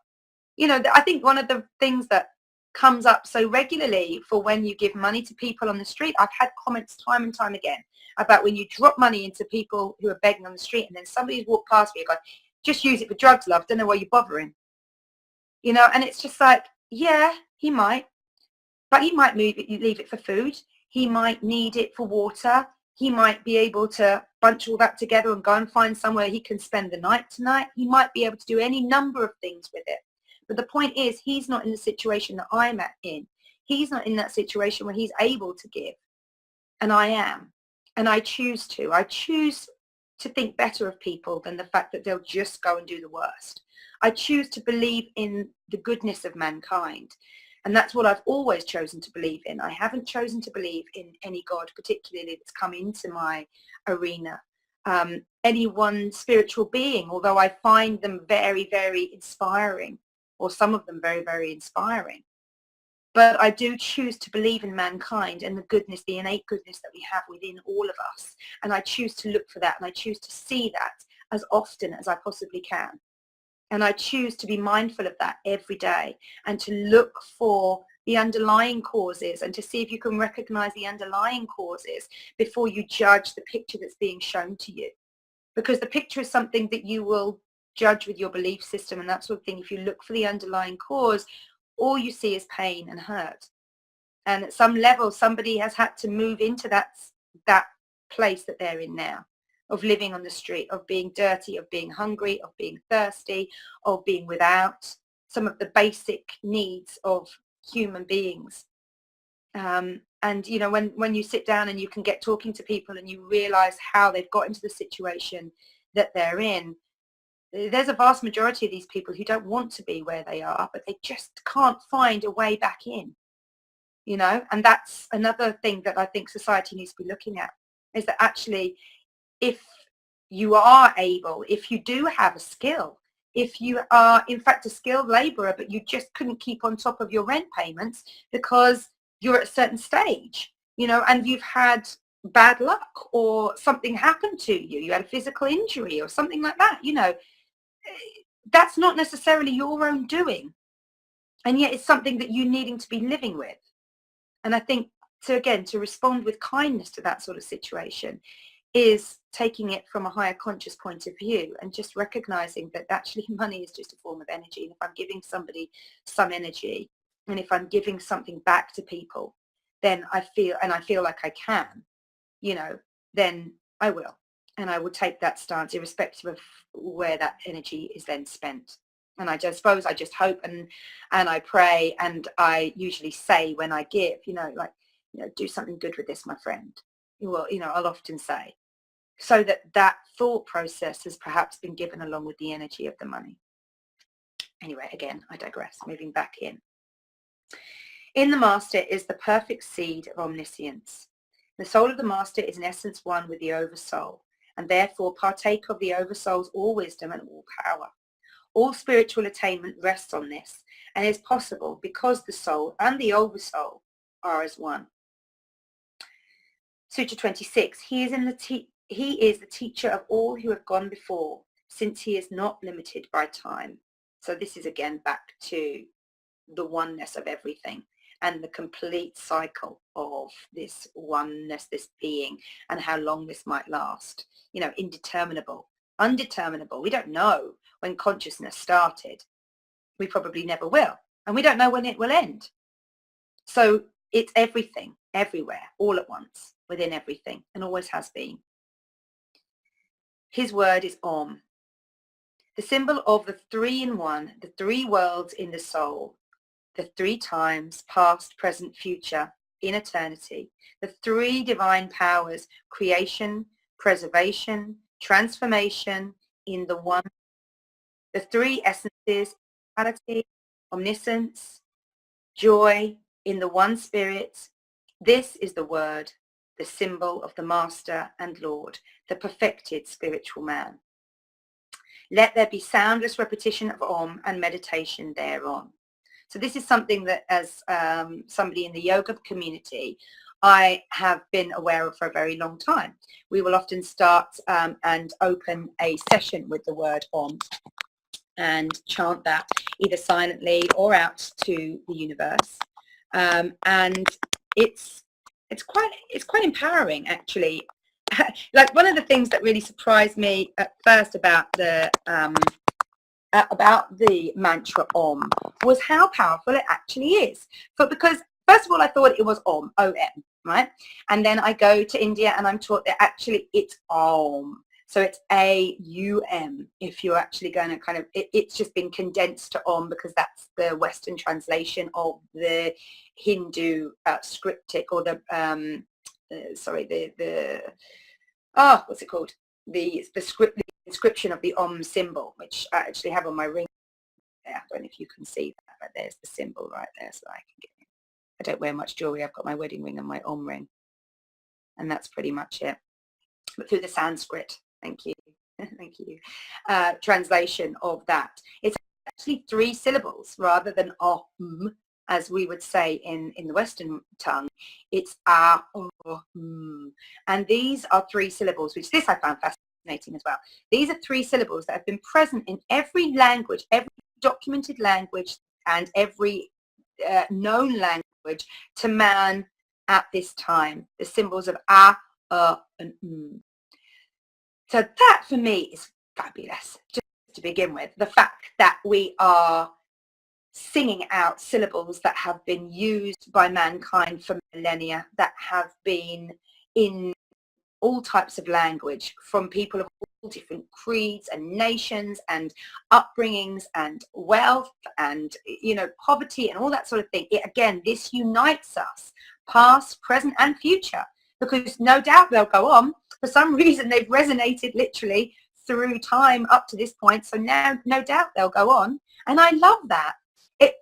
You know, I think one of the things that comes up so regularly for when you give money to people on the street, I've had comments time and time again about when you drop money into people who are begging on the street and then somebody's walked past me and gone, just use it for drugs, love, don't know why you're bothering. You know, and it's just like, yeah, he might, but he might leave it for food. He might need it for water. He might be able to bunch all that together and go and find somewhere he can spend the night tonight. He might be able to do any number of things with it. But the point is, he's not in the situation that I'm in. He's not in that situation where he's able to give. And I am. And I choose to. I choose to think better of people than the fact that they'll just go and do the worst. I choose to believe in the goodness of mankind. And that's what I've always chosen to believe in. I haven't chosen to believe in any God particularly that's come into my arena. Any one spiritual being, although I find them very, very inspiring, or some of them very, very inspiring. But I do choose to believe in mankind and the goodness, the innate goodness that we have within all of us. And I choose to look for that, and I choose to see that as often as I possibly can. And I choose to be mindful of that every day and to look for the underlying causes and to see if you can recognize the underlying causes before you judge the picture that's being shown to you. Because the picture is something that you will judge with your belief system and that sort of thing. If you look for the underlying cause, all you see is pain and hurt. And at some level, somebody has had to move into that place that they're in now, of living on the street, of being dirty, of being hungry, of being thirsty, of being without some of the basic needs of human beings. And, you know, when you sit down and you can get talking to people and you realize how they've got into the situation that they're in, there's a vast majority of these people who don't want to be where they are, but they just can't find a way back in, you know. And that's another thing that I think society needs to be looking at, is that actually, if you are able, if you do have a skill, if you are in fact a skilled labourer, but you just couldn't keep on top of your rent payments because you're at a certain stage, you know, and you've had bad luck or something happened to you, you had a physical injury or something like that, you know, that's not necessarily your own doing. And yet it's something that you're needing to be living with. And I think to respond with kindness to that sort of situation is taking it from a higher conscious point of view and just recognizing that actually money is just a form of energy. And if I'm giving somebody some energy, and if I'm giving something back to people, then I feel like I can, you know, then I will. And I will take that stance irrespective of where that energy is then spent. And I just hope and I pray, and I usually say when I give, you know, like, you know, do something good with this, my friend. Well, you know, I'll often say, so that thought process has perhaps been given along with the energy of the money. Anyway, again, I digress. Moving back in. In the master is the perfect seed of omniscience. The soul of the master is in essence one with the oversoul, and therefore partake of the oversoul's all wisdom and all power. All spiritual attainment rests on this, and is possible because the soul and the oversoul are as one. Sutra 26. He is the teacher of all who have gone before, since he is not limited by time. So this is again back to the oneness of everything and the complete cycle of this oneness, this being, and how long this might last. You know, indeterminable, undeterminable. We don't know when consciousness started. we probably never will. And we don't know when it will end. So it's everything, everywhere, all at once, within everything, and always has been. His word is Om, the symbol of the three in one, the three worlds in the soul, the three times, past, present, future, in eternity, the three divine powers, creation, preservation, transformation in the one, the three essences, clarity, omniscience, joy in the one spirit. This is the word, the symbol of the Master and Lord, the perfected spiritual man. Let there be soundless repetition of Om and meditation thereon. So this is something that, as somebody in the yoga community, I have been aware of for a very long time. We will often start and open a session with the word Om and chant that either silently or out to the universe. And it's quite empowering, actually. Like, one of the things that really surprised me at first about the mantra Om was how powerful it actually is. But because first of all, I thought it was Om, O-M, right? And then I go to India and I'm taught that actually it's Om. So it's A-U-M if you're actually going to kind of, it's just been condensed to Om because that's the Western translation of the Hindu scriptic, or the, what's it called? The inscription of the Om symbol, which I actually have on my ring there. I don't know if you can see that, but there's the symbol right there, so I can get it. I don't wear much jewelry. I've got my wedding ring and my Om ring, and that's pretty much it. But through the Sanskrit, thank you, thank you, translation of that, it's actually 3 syllables rather than Om, as we would say in the Western tongue. It's and these are 3 syllables, which this I found fascinating as well. These are 3 syllables that have been present in every language, every documented language, and every known language to man at this time. The symbols of and So that for me is fabulous, just to begin with. The fact that we are singing out syllables that have been used by mankind for millennia, that have been in all types of language, from people of all different creeds and nations and upbringings and wealth and, you know, poverty and all that sort of thing. Again, this unites us, past, present and future, because no doubt they'll go on. For some reason, they've resonated literally through time up to this point. So now, no doubt they'll go on. And I love that. It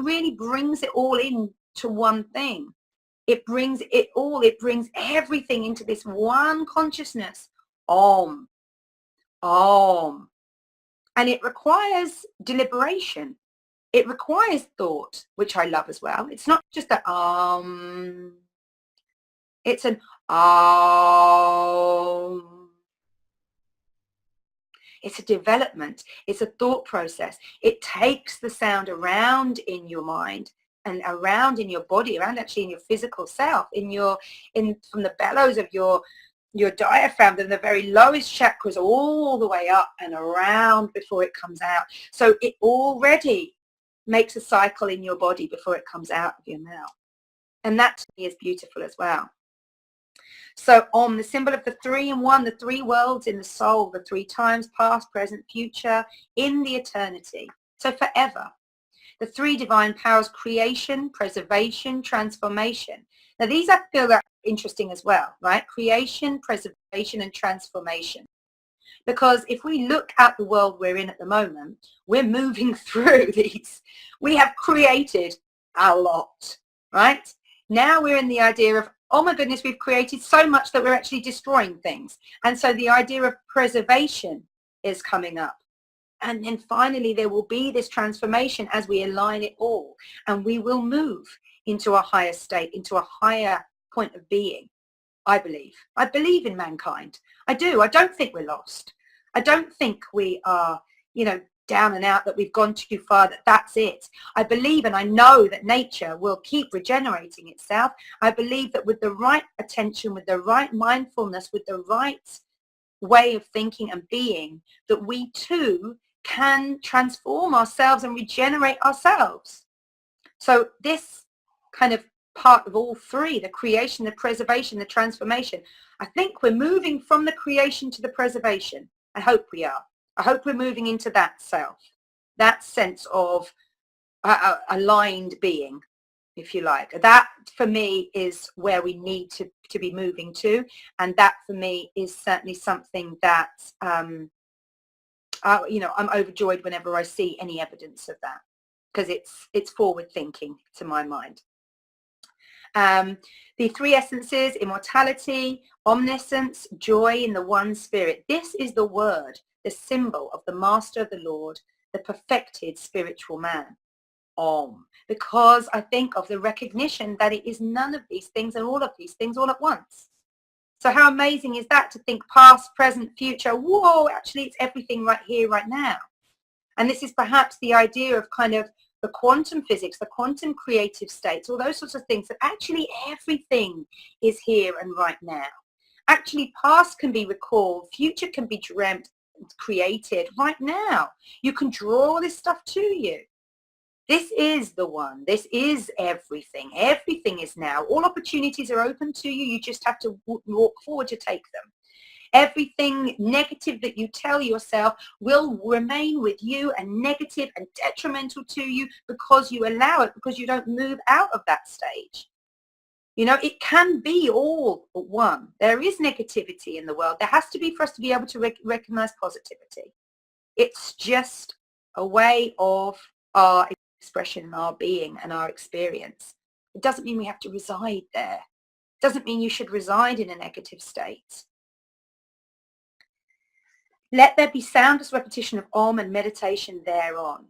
really brings it all into one thing. It brings everything into this one consciousness. Om. Om. And it requires deliberation. It requires thought, which I love as well. It's not just a it's an It's a development. It's a thought process. It takes the sound around in your mind and around in your body, around actually in your physical self, from the bellows of your diaphragm, from the very lowest chakras all the way up and around before it comes out. So it already makes a cycle in your body before it comes out of your mouth. And that to me is beautiful as well. So Om, the symbol of the 3 in 1, the 3 worlds in the soul, the 3 times, past, present, future, in the eternity. So forever. The 3 divine powers, creation, preservation, transformation. Now these I feel are interesting as well, right? Creation, preservation and transformation. Because if we look at the world we're in at the moment, we're moving through these. We have created a lot, right? Now we're in the idea of, oh my goodness, we've created so much that we're actually destroying things. And so the idea of preservation is coming up. And then finally there will be this transformation as we align it all. And we will move into a higher state, into a higher point of being, I believe. I believe in mankind. I do. I don't think we're lost. I don't think we are, down and out, that we've gone too far, that's it. I believe and I know that nature will keep regenerating itself. I believe that with the right attention, with the right mindfulness, with the right way of thinking and being, that we too can transform ourselves and regenerate ourselves. So this kind of part of all three, the creation, the preservation, the transformation, I think we're moving from the creation to the preservation. I hope we are. I hope we're moving into that self, that sense of aligned being, if you like. That for me is where we need to be moving to, and that for me is certainly something that I'm overjoyed whenever I see any evidence of that, because it's forward thinking to my mind. The three essences: immortality, omniscience, joy in the one spirit. This is the word, the symbol of the master of the Lord, the perfected spiritual man. Om. Because I think of the recognition that it is none of these things and all of these things all at once. So how amazing is that, to think past, present, future? Whoa, actually it's everything right here, right now. And this is perhaps the idea of kind of the quantum physics, the quantum creative states, all those sorts of things, that actually everything is here and right now. Actually, past can be recalled, future can be dreamt, created right now. You can draw this stuff to you. This is the one. This is everything. Everything is now. All opportunities are open to you. You just have to walk forward to take them. Everything negative that you tell yourself will remain with you, and negative and detrimental to you, because you allow it, because you don't move out of that stage. You know, it can be all at one. There is negativity in the world. There has to be, for us to be able to recognize positivity. It's just a way of our expression and our being and our experience. It doesn't mean we have to reside there. It doesn't mean you should reside in a negative state. Let there be soundless repetition of Om and meditation thereon.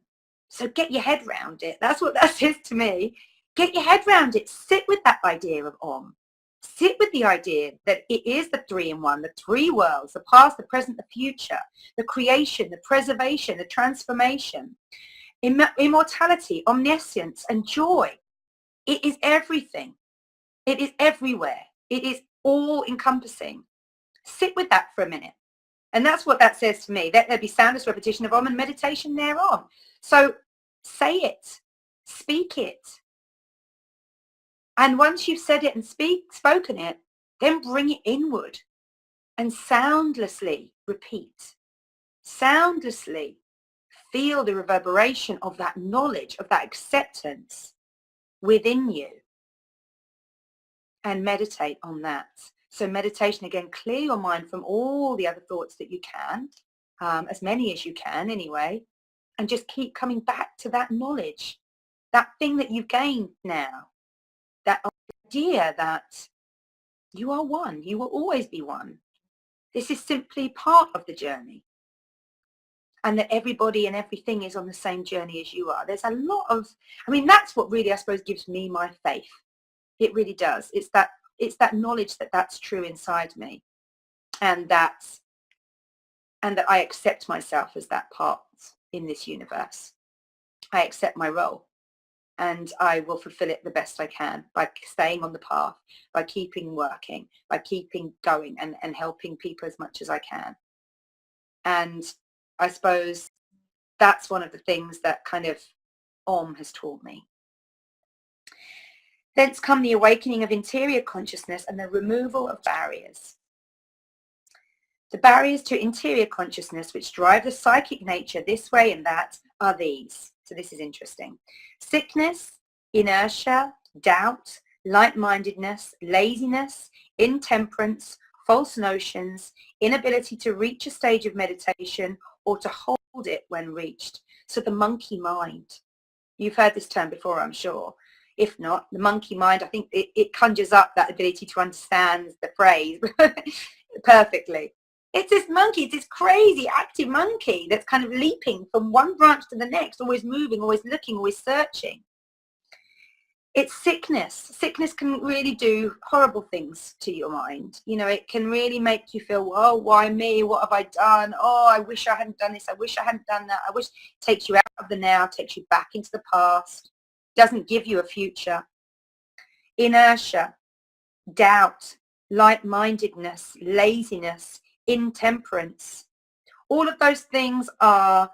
So get your head round it. That's what that says to me. Get your head round it. Sit with that idea of Om. Sit with the idea that it is the three in one, the three worlds, the past, the present, the future, the creation, the preservation, the transformation, immortality, omniscience, and joy. It is everything. It is everywhere. It is all encompassing. Sit with that for a minute. And that's what that says to me. Let there be soundless repetition of Om and meditation thereon. So say it, speak it. And once you've said it and spoken it, then bring it inward and soundlessly repeat. Soundlessly feel the reverberation of that knowledge, of that acceptance within you, and meditate on that. So meditation, again, clear your mind from all the other thoughts that you can, as many as you can anyway, and just keep coming back to that knowledge, that thing that you've gained now, that idea that you are one, you will always be one. This is simply part of the journey, and that everybody and everything is on the same journey as you are. There's a lot of, I mean, that's what really, I suppose, gives me my faith. It really does. It's that knowledge that that's true inside me, and that I accept myself as that part in this universe. I accept my role, and I will fulfill it the best I can by staying on the path, by keeping working, by keeping going, and helping people as much as I can. And I suppose that's one of the things that kind of Om has taught me. Thence come the awakening of interior consciousness and the removal of barriers. The barriers to interior consciousness which drive the psychic nature this way and that are these. So this is interesting. Sickness, inertia, doubt, light-mindedness, laziness, intemperance, false notions, inability to reach a stage of meditation or to hold it when reached. So the monkey mind. You've heard this term before, I'm sure. If not, the monkey mind, I think it conjures up that ability to understand the phrase perfectly. It's this monkey, it's this crazy active monkey that's kind of leaping from one branch to the next, always moving, always looking, always searching. It's sickness. Sickness can really do horrible things to your mind. You know, it can really make you feel, oh, why me? What have I done? Oh, I wish I hadn't done this. I wish I hadn't done that. I wish. It takes you out of the now, takes you back into the past, doesn't give you a future. Inertia, doubt, light-mindedness, laziness, intemperance, All of those things are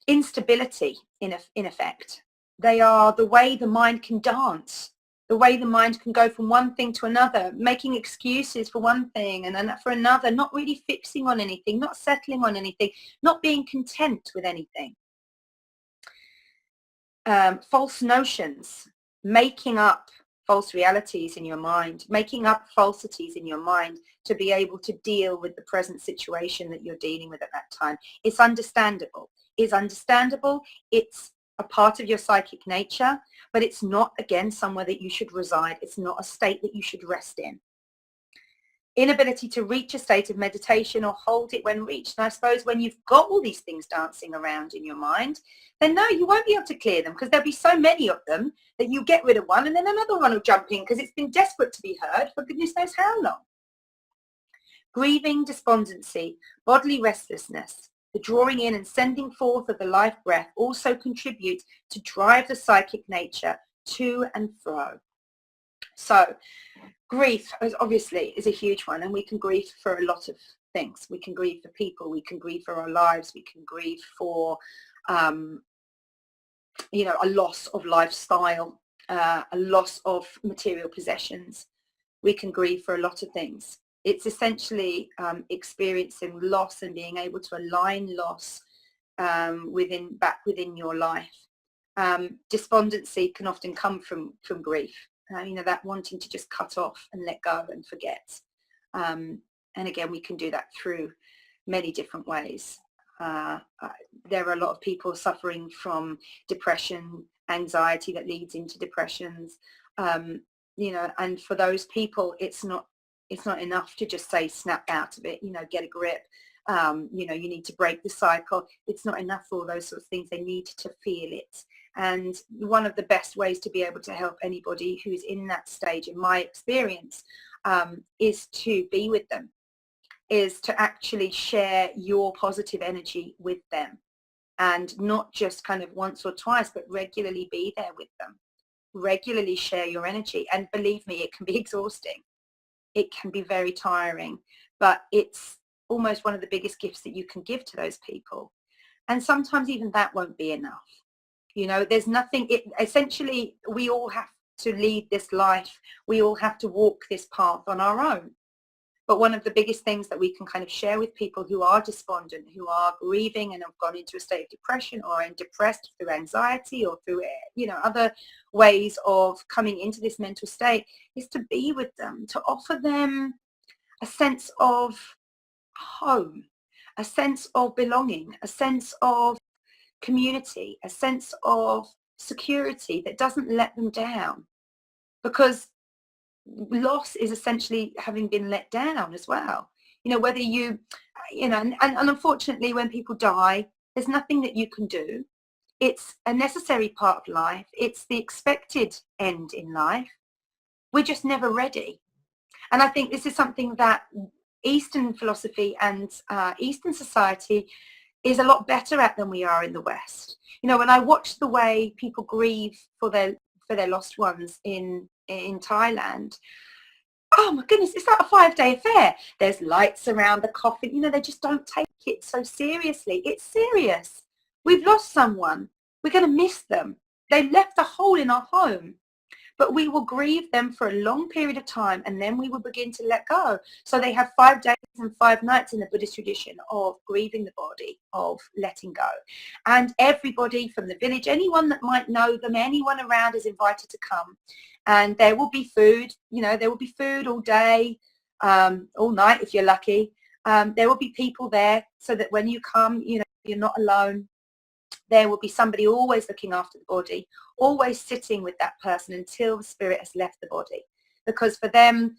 instability in effect. They are the way the mind can dance, the way the mind can go from one thing to another, making excuses for one thing and then for another, not really fixing on anything, not settling on anything, not being content with anything. False notions, making up false realities in your mind, making up falsities in your mind to be able to deal with the present situation that you're dealing with at that time. It's understandable. It's understandable. It's a part of your psychic nature, but it's not, again, somewhere that you should reside. It's not a state that you should rest in. Inability to reach a state of meditation or hold it when reached. And I suppose when you've got all these things dancing around in your mind, then no, you won't be able to clear them because there'll be so many of them that you get rid of one and then another one will jump in because it's been desperate to be heard for goodness knows how long. Grieving, despondency, bodily restlessness, the drawing in and sending forth of the life breath also contribute to drive the psychic nature to and fro. So grief obviously is a huge one, and we can grieve for a lot of things. We can grieve for people, we can grieve for our lives, we can grieve for a loss of lifestyle, a loss of material possessions. We can grieve for a lot of things. It's essentially experiencing loss and being able to align loss back within your life. Despondency can often come from grief. That wanting to just cut off and let go and forget. And again, we can do that through many different ways. There are a lot of people suffering from depression, anxiety that leads into depressions. And for those people, it's not enough to just say snap out of it, get a grip. You need to break the cycle. It's not enough for all those sorts of things. They need to feel it. And one of the best ways to be able to help anybody who's in that stage, in my experience, is to be with them, is to actually share your positive energy with them, and not just kind of once or twice, but regularly be there with them, regularly share your energy. And believe me, it can be exhausting. It can be very tiring, but it's almost one of the biggest gifts that you can give to those people. And sometimes even that won't be enough. There's nothing, essentially, we all have to lead this life. We all have to walk this path on our own. But one of the biggest things that we can kind of share with people who are despondent, who are grieving and have gone into a state of depression or are depressed through anxiety or through, other ways of coming into this mental state, is to be with them, to offer them a sense of home, a sense of belonging, a sense of community, a sense of security that doesn't let them down. Because loss is essentially having been let down as well. Whether and unfortunately when people die, there's nothing that you can do. It's a necessary part of life. It's the expected end in life. We're just never ready. And I think this is something that Eastern philosophy and Eastern society is a lot better at than we are in the West. When I watch the way people grieve for their lost ones in Thailand, oh my goodness, it's like a 5-day affair. There's lights around the coffin. They just don't take it so seriously. It's serious. We've lost someone. We're going to miss them. They left a hole in our home. But we will grieve them for a long period of time, and then we will begin to let go. So they have 5 days and 5 nights in the Buddhist tradition of grieving the body, of letting go. And everybody from the village, anyone that might know them, anyone around is invited to come. And there will be food, there will be food all day, all night if you're lucky. There will be people there so that when you come, you're not alone. There will be somebody always looking after the body, always sitting with that person until the spirit has left the body. Because for them,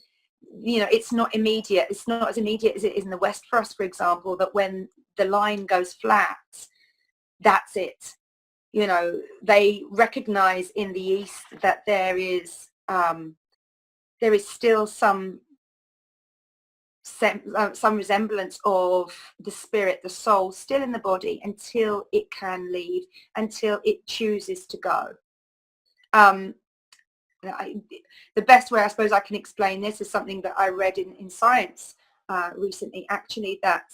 it's not immediate. It's not as immediate as it is in the West for us, for example, that when the line goes flat, that's it. They recognize in the East that there is still some resemblance of the spirit, the soul, still in the body until it can leave, until it chooses to go. The best way I suppose I can explain this is something that I read in science recently, actually, that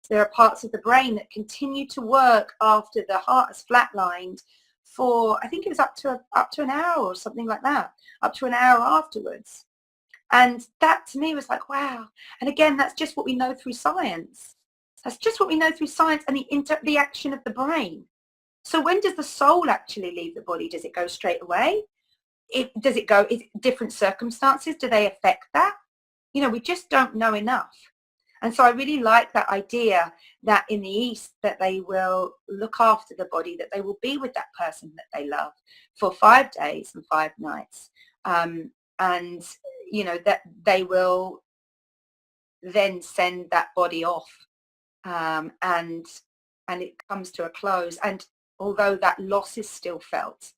there are parts of the brain that continue to work after the heart has flatlined for, I think it was up to an hour or something like that, up to an hour afterwards. And that to me was like, wow. And again, that's just what we know through science. That's just what we know through science and the action of the brain. So when does the soul actually leave the body? Does it go straight away? Does it go, is different circumstances, do they affect that? You know, we just don't know enough. And so I really like that idea that in the East that they will look after the body, that they will be with that person that they love for 5 days and 5 nights. And, you know, that they will then send that body off, and it comes to a close. And although that loss is still felt,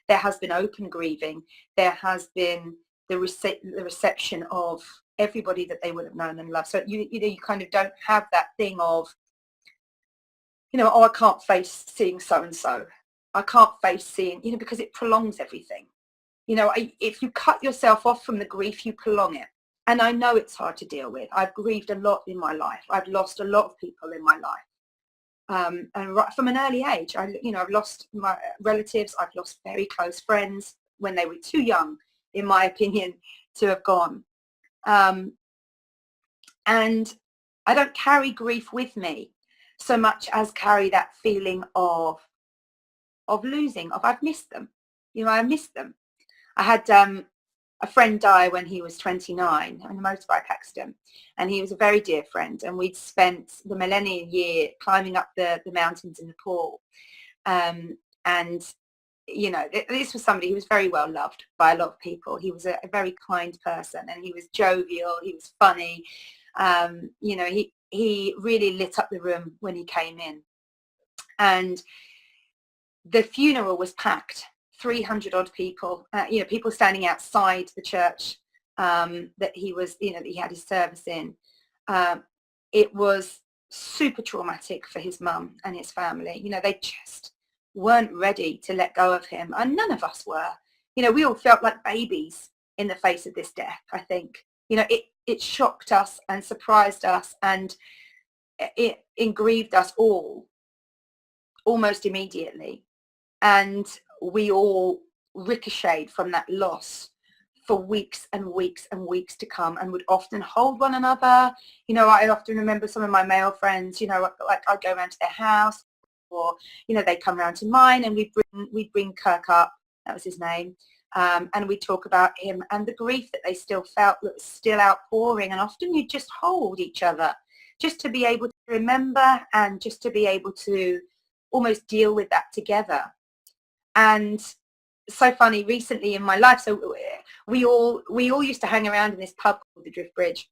there has been open grieving, there has been the reception of everybody that they would have known and loved. So you know, you kind of don't have that thing of, you know, oh, I can't face seeing so and so. I can't face seeing, you know, because it prolongs everything. You know, if you cut yourself off from the grief, you prolong it. And I know it's hard to deal with. I've grieved a lot in my life. I've lost a lot of people in my life. And right from an early age, I've lost my relatives. I've lost very close friends when they were too young, in my opinion, to have gone. And I don't carry grief with me so much as carry that feeling of losing, of I've missed them. You know, I missed them. I had a friend die when he was 29 in a motorbike accident, and he was a very dear friend, and we'd spent the millennium year climbing up the mountains in Nepal. And you know, this was somebody who was very well loved by a lot of people. He was a very kind person, and he was jovial, he was funny. You know, he really lit up the room when he came in. And the funeral was packed, 300 odd people, you know, people standing outside the church that he was, you know, that he had his service in. It was super traumatic for his mum and his family. You know, they just weren't ready to let go of him, and none of us were. You know, we all felt like babies in the face of this death, I think. You know, it shocked us and surprised us, and it grieved us all almost immediately. And we all ricocheted from that loss for weeks and weeks and weeks to come, and would often hold one another. You know, I often remember some of my male friends, you know, like I'd go around to their house, or, you know, they'd come around to mine, and we'd bring Kirk up, that was his name, and we'd talk about him and the grief that they still felt that was still outpouring. And often you'd just hold each other just to be able to remember, and just to be able to almost deal with that together. And so funny, recently in my life, so we all used to hang around in this pub called the Drift Bridge,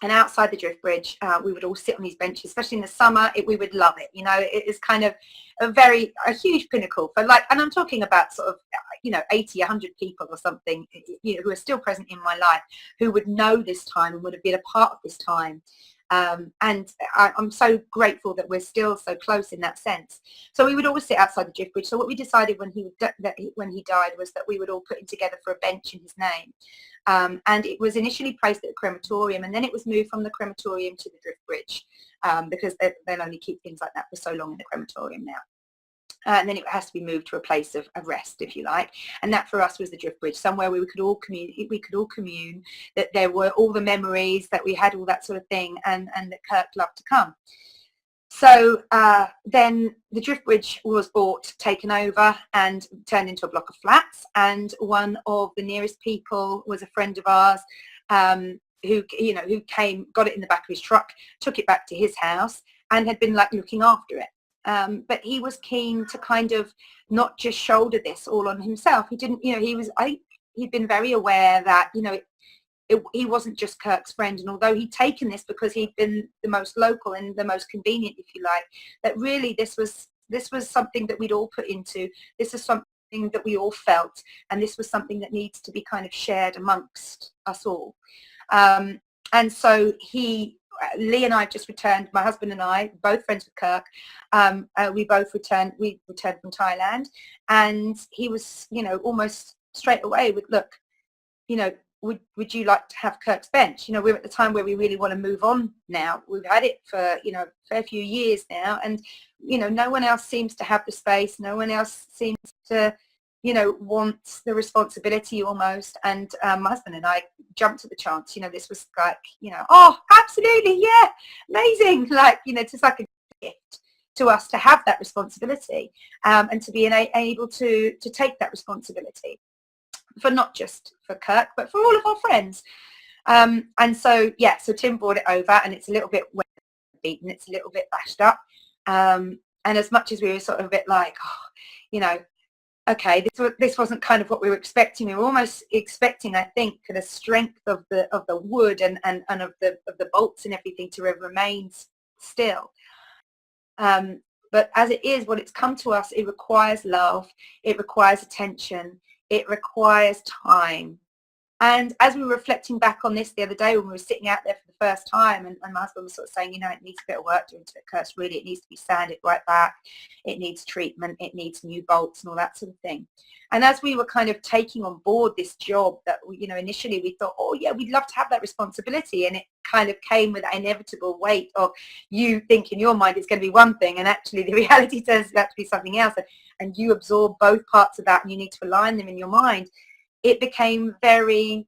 and outside the Drift Bridge we would all sit on these benches, especially in the summer. We would love it, you know. It is kind of a huge pinnacle for, like, and I'm talking about sort of, you know, 80, 100 people or something, you know, who are still present in my life, who would know this time and would have been a part of this time. And I'm so grateful that we're still so close in that sense. So we would always sit outside the Drift Bridge. So what we decided when he died was that we would all put him together for a bench in his name. And it was initially placed at the crematorium, and then it was moved from the crematorium to the Drift Bridge, because they'll only keep things like that for so long in the crematorium now. And then it has to be moved to a place of rest, if you like. And that for us was the Drift Bridge, somewhere where we could all commune, that there were all the memories, that we had all that sort of thing, and that Kirk loved to come. So then the Drift Bridge was bought, taken over, and turned into a block of flats. And one of the nearest people was a friend of ours, who came, got it in the back of his truck, took it back to his house, and had been like looking after it. But he was keen to kind of not just shoulder this all on himself. He didn't, you know, he'd been very aware that, you know, he wasn't just Kirk's friend. And although he'd taken this because he'd been the most local and the most convenient, if you like, that really this was something that we'd all put into. This is something that we all felt, and this was something that needs to be kind of shared amongst us all. And so Lee and I just returned, my husband and I, both friends with Kirk, we returned from Thailand, and he was, you know, almost straight away with, look, you know, would you like to have Kirk's bench? You know, we're at the time where we really want to move on now. We've had it for, you know, a fair few years now, and, you know, no one else seems to have the space. No one else seems to, you know, want the responsibility almost. And my husband and I jumped at the chance. You know, this was like, you know, oh, absolutely, yeah, amazing. Like, you know, just like a gift to us to have that responsibility, and to be able to take that responsibility for not just for Kirk, but for all of our friends. And so, yeah, so Tim brought it over, and it's a little bit beaten, it's a little bit bashed up. And as much as we were sort of a bit like, oh, you know, okay, this wasn't kind of what we were expecting. We were almost expecting, I think, the strength of the wood and of the bolts and everything to have remained still. But as it is, what it's come to us, it requires love, it requires attention, it requires time. And as we were reflecting back on this the other day when we were sitting out there for the first time, and my husband was sort of saying, you know, it needs a bit of work doing to it, Kirst, really, it needs to be sanded right back, it needs treatment, it needs new bolts and all that sort of thing. And as we were kind of taking on board this job that, you know, initially we thought, oh yeah, we'd love to have that responsibility, and it kind of came with that inevitable weight of you think in your mind it's going to be one thing, and actually the reality turns out to be something else, and you absorb both parts of that and you need to align them in your mind. It became very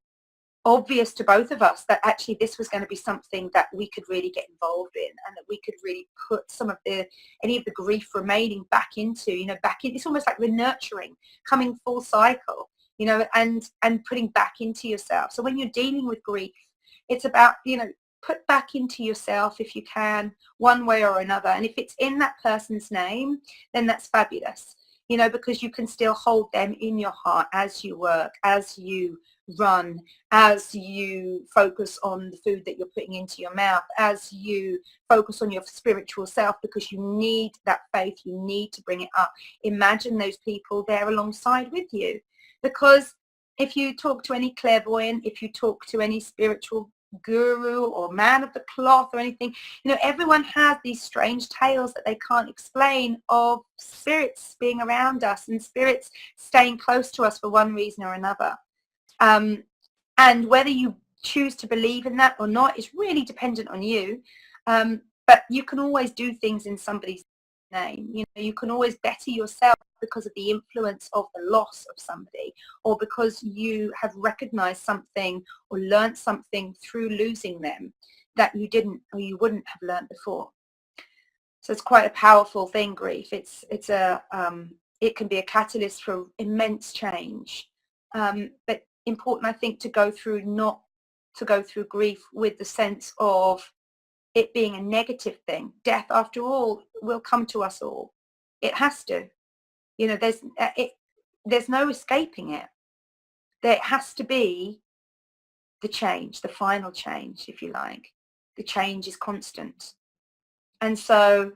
obvious to both of us that actually this was going to be something that we could really get involved in, and that we could really put some of any of the grief remaining back into, you know, back in. It's almost like we're nurturing, coming full cycle, you know, and putting back into yourself. So when you're dealing with grief, it's about, you know, put back into yourself if you can, one way or another. And if it's in that person's name, then that's fabulous, you know, because you can still hold them in your heart as you work, as you run, as you focus on the food that you're putting into your mouth, as you focus on your spiritual self, because you need that faith, you need to bring it up. Imagine those people there alongside with you, because if you talk to any clairvoyant, if you talk to any spiritual guru or man of the cloth or anything, you know, everyone has these strange tales that they can't explain of spirits being around us and spirits staying close to us for one reason or another. And whether you choose to believe in that or not is really dependent on you. But you can always do things in somebody's name. You know, you can always better yourself because of the influence of the loss of somebody, or because you have recognized something or learned something through losing them that you didn't or you wouldn't have learned before. So it's quite a powerful thing, grief. It can be a catalyst for immense change. But important, I think, not to go through grief with the sense of it being a negative thing. Death, after all, will come to us all. It has to. You know, there's no escaping it. There has to be the change, the final change, if you like. The change is constant. And so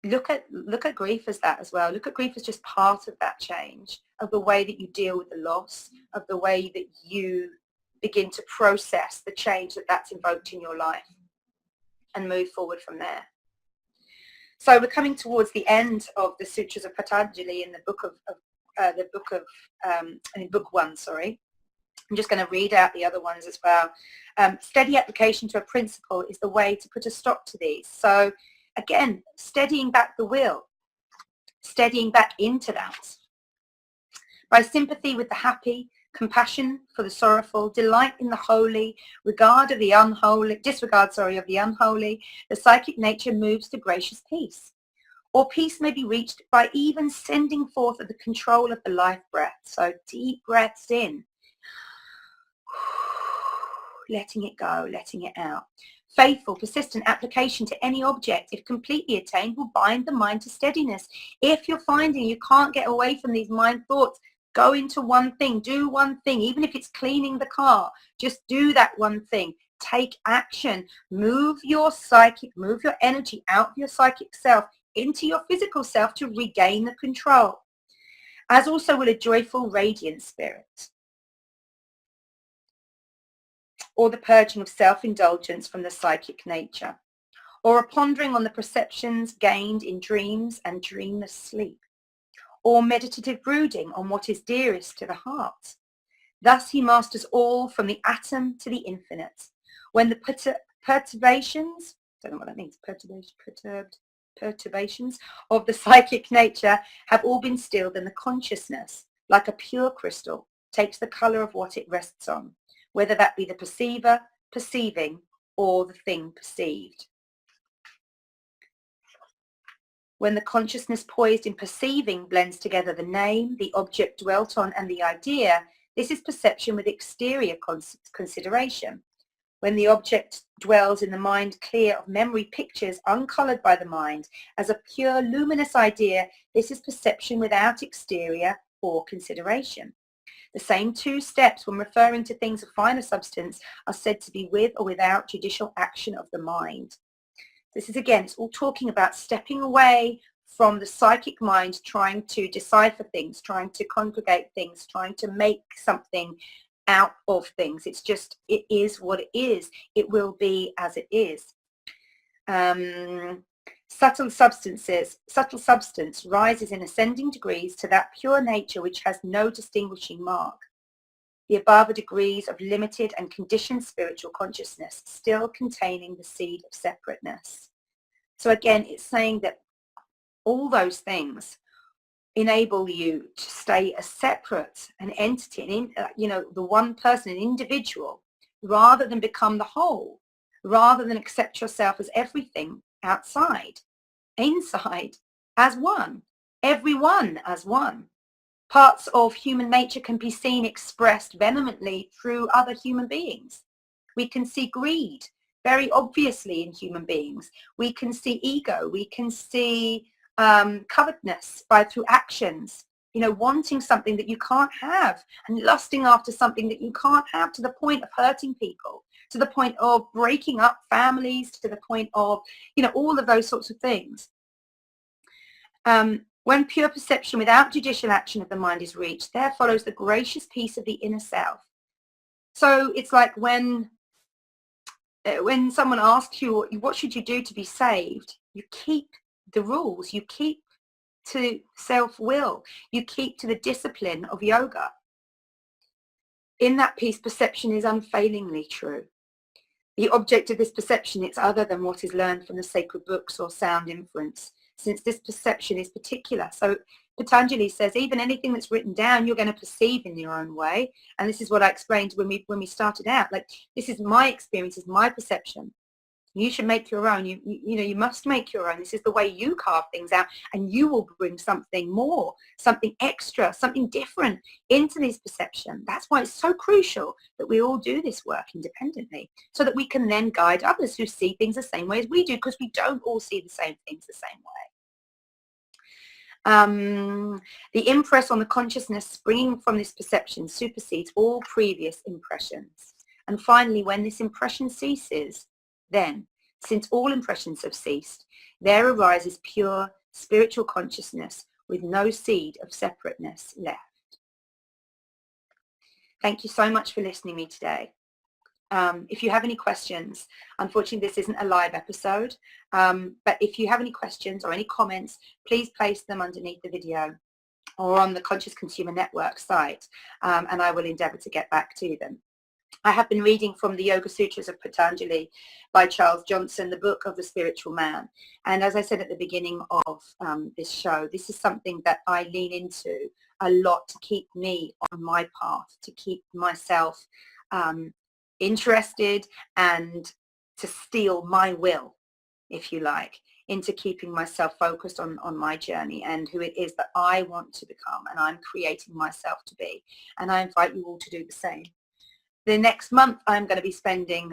look at grief as that as well. Look at grief as just part of that change, of the way that you deal with the loss, of the way that you begin to process the change that's invoked in your life, and move forward from there. So we're coming towards the end of the Sutras of Patanjali in the book in book 1, sorry. I'm just going to read out the other ones as well. Steady application to a principle is the way to put a stop to these. So again, steadying back the will, steadying back into that. By sympathy with the happy, compassion for the sorrowful, delight in the holy, disregard of the unholy, the psychic nature moves to gracious peace. Or peace may be reached by even sending forth of the control of the life breath. So deep breaths in, letting it go, letting it out. Faithful, persistent application to any object, if completely attained, will bind the mind to steadiness. If you're finding you can't get away from these mind thoughts, go into one thing, do one thing, even if it's cleaning the car, just do that one thing. Take action, move your energy out of your psychic self into your physical self to regain the control, as also will a joyful, radiant spirit, or the purging of self-indulgence from the psychic nature, or a pondering on the perceptions gained in dreams and dreamless sleep, or meditative brooding on what is dearest to the heart. Thus he masters all from the atom to the infinite. When the perturbations, don't know what that means, perturbations of the psychic nature have all been stilled, then the consciousness, like a pure crystal, takes the color of what it rests on, whether that be the perceiver, perceiving, or the thing perceived. When the consciousness poised in perceiving blends together the name, the object dwelt on, and the idea, this is perception with exterior consideration. When the object dwells in the mind clear of memory pictures uncolored by the mind as a pure luminous idea, this is perception without exterior or consideration. The same two steps when referring to things of finer substance are said to be with or without judicial action of the mind. This is, again, it's all talking about stepping away from the psychic mind, trying to decipher things, trying to congregate things, trying to make something out of things. It's just, it is what it is. It will be as it is. Subtle substance rises in ascending degrees to that pure nature which has no distinguishing mark. The above are degrees of limited and conditioned spiritual consciousness, still containing the seed of separateness. So again, it's saying that all those things enable you to stay a separate, an entity, the one person, an individual, rather than become the whole, rather than accept yourself as everything outside, inside, as one, everyone as one. Parts of human nature can be seen expressed vehemently through other human beings. We can see greed very obviously in human beings. We can see ego. We can see covetousness through actions, wanting something that you can't have and lusting after something that you can't have, to the point of hurting people, to the point of breaking up families, to the point of, all of those sorts of things. When pure perception without judicial action of the mind is reached, there follows the gracious peace of the inner self. So it's like when someone asks you, what should you do to be saved? You keep the rules, you keep to self-will, you keep to the discipline of yoga. In that peace, perception is unfailingly true. The object of this perception is other than what is learned from the sacred books or sound inference, since this perception is particular. So Patanjali says even anything that's written down, you're going to perceive in your own way. And this is what I explained when we started out. Like, this is my experience, is my perception. You should make your own. You must make your own. This is the way you carve things out, and you will bring something more, something extra, something different into this perception. That's why it's so crucial that we all do this work independently, so that we can then guide others who see things the same way as we do, because we don't all see the same things the same way. The impress on the consciousness springing from this perception supersedes all previous impressions. And finally, when this impression ceases, then, since all impressions have ceased, there arises pure spiritual consciousness with no seed of separateness left. Thank you so much for listening to me today. If you have any questions, unfortunately this isn't a live episode, but if you have any questions or any comments, please place them underneath the video or on the Conscious Consumer Network site, and I will endeavour to get back to them. I have been reading from the Yoga Sutras of Patanjali by Charles Johnson, the book of the spiritual man. And as I said at the beginning of this show, this is something that I lean into a lot to keep me on my path, to keep myself interested and to steel my will, if you like, into keeping myself focused on my journey and who it is that I want to become and I'm creating myself to be. And I invite you all to do the same. The next month I'm going to be spending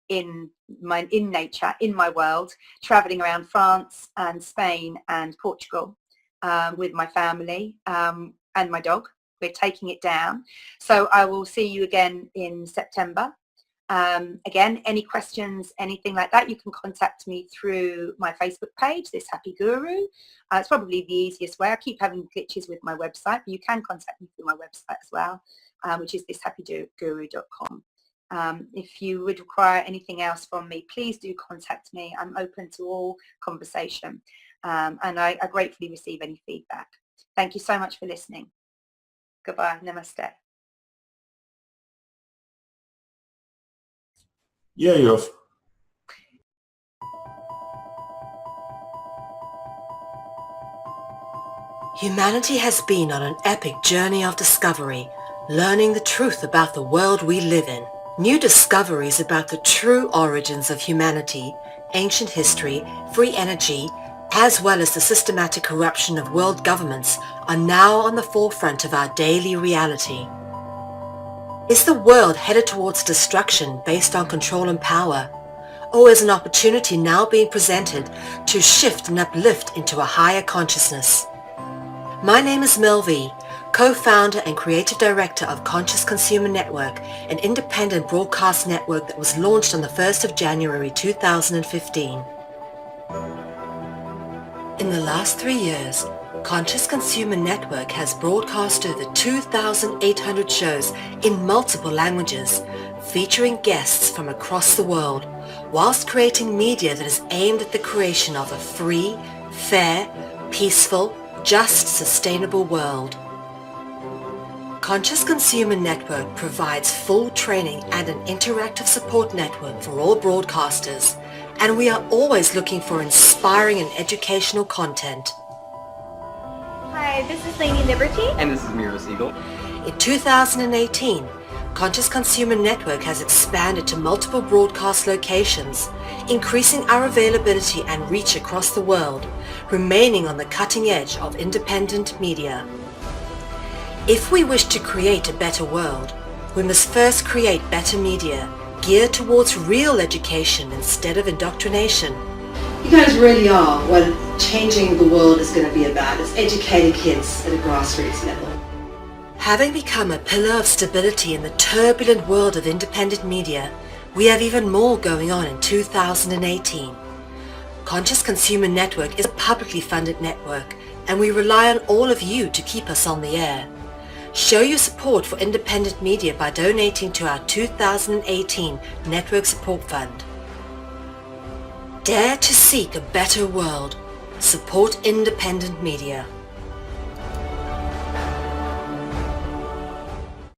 in nature, in my world, traveling around France and Spain and Portugal with my family and my dog. We're taking it down. So I will see you again in September. Again, any questions, anything like that, you can contact me through my Facebook page, This Happy Guru. It's probably the easiest way. I keep having glitches with my website, but you can contact me through my website as well, which is thishappyguru.com. If you would require anything else from me, please do contact me. I'm open to all conversation, and I gratefully receive any feedback. Thank you so much for listening. Goodbye. Namaste. Yeah, you're off. Humanity has been on an epic journey of discovery, learning the truth about the world we live in. New discoveries about the true origins of humanity, ancient history, free energy, as well as the systematic corruption of world governments are now on the forefront of our daily reality. Is the world headed towards destruction based on control and power? Or is an opportunity now being presented to shift and uplift into a higher consciousness? My name is Mel V, co-founder and creative director of Conscious Consumer Network, an independent broadcast network that was launched on the 1st of January 2015. In the last 3 years, Conscious Consumer Network has broadcast over 2,800 shows in multiple languages, featuring guests from across the world, whilst creating media that is aimed at the creation of a free, fair, peaceful, just, sustainable world. Conscious Consumer Network provides full training and an interactive support network for all broadcasters, and we are always looking for inspiring and educational content. Hi, this is Lady Liberty. And this is Miro Siegel. In 2018, Conscious Consumer Network has expanded to multiple broadcast locations, increasing our availability and reach across the world, remaining on the cutting edge of independent media. If we wish to create a better world, we must first create better media, geared towards real education instead of indoctrination. You guys really are what changing the world is going to be about. It's educating kids at a grassroots level. Having become a pillar of stability in the turbulent world of independent media, we have even more going on in 2018. Conscious Consumer Network is a publicly funded network, and we rely on all of you to keep us on the air. Show your support for independent media by donating to our 2018 Network Support Fund. Dare to seek a better world. Support independent media.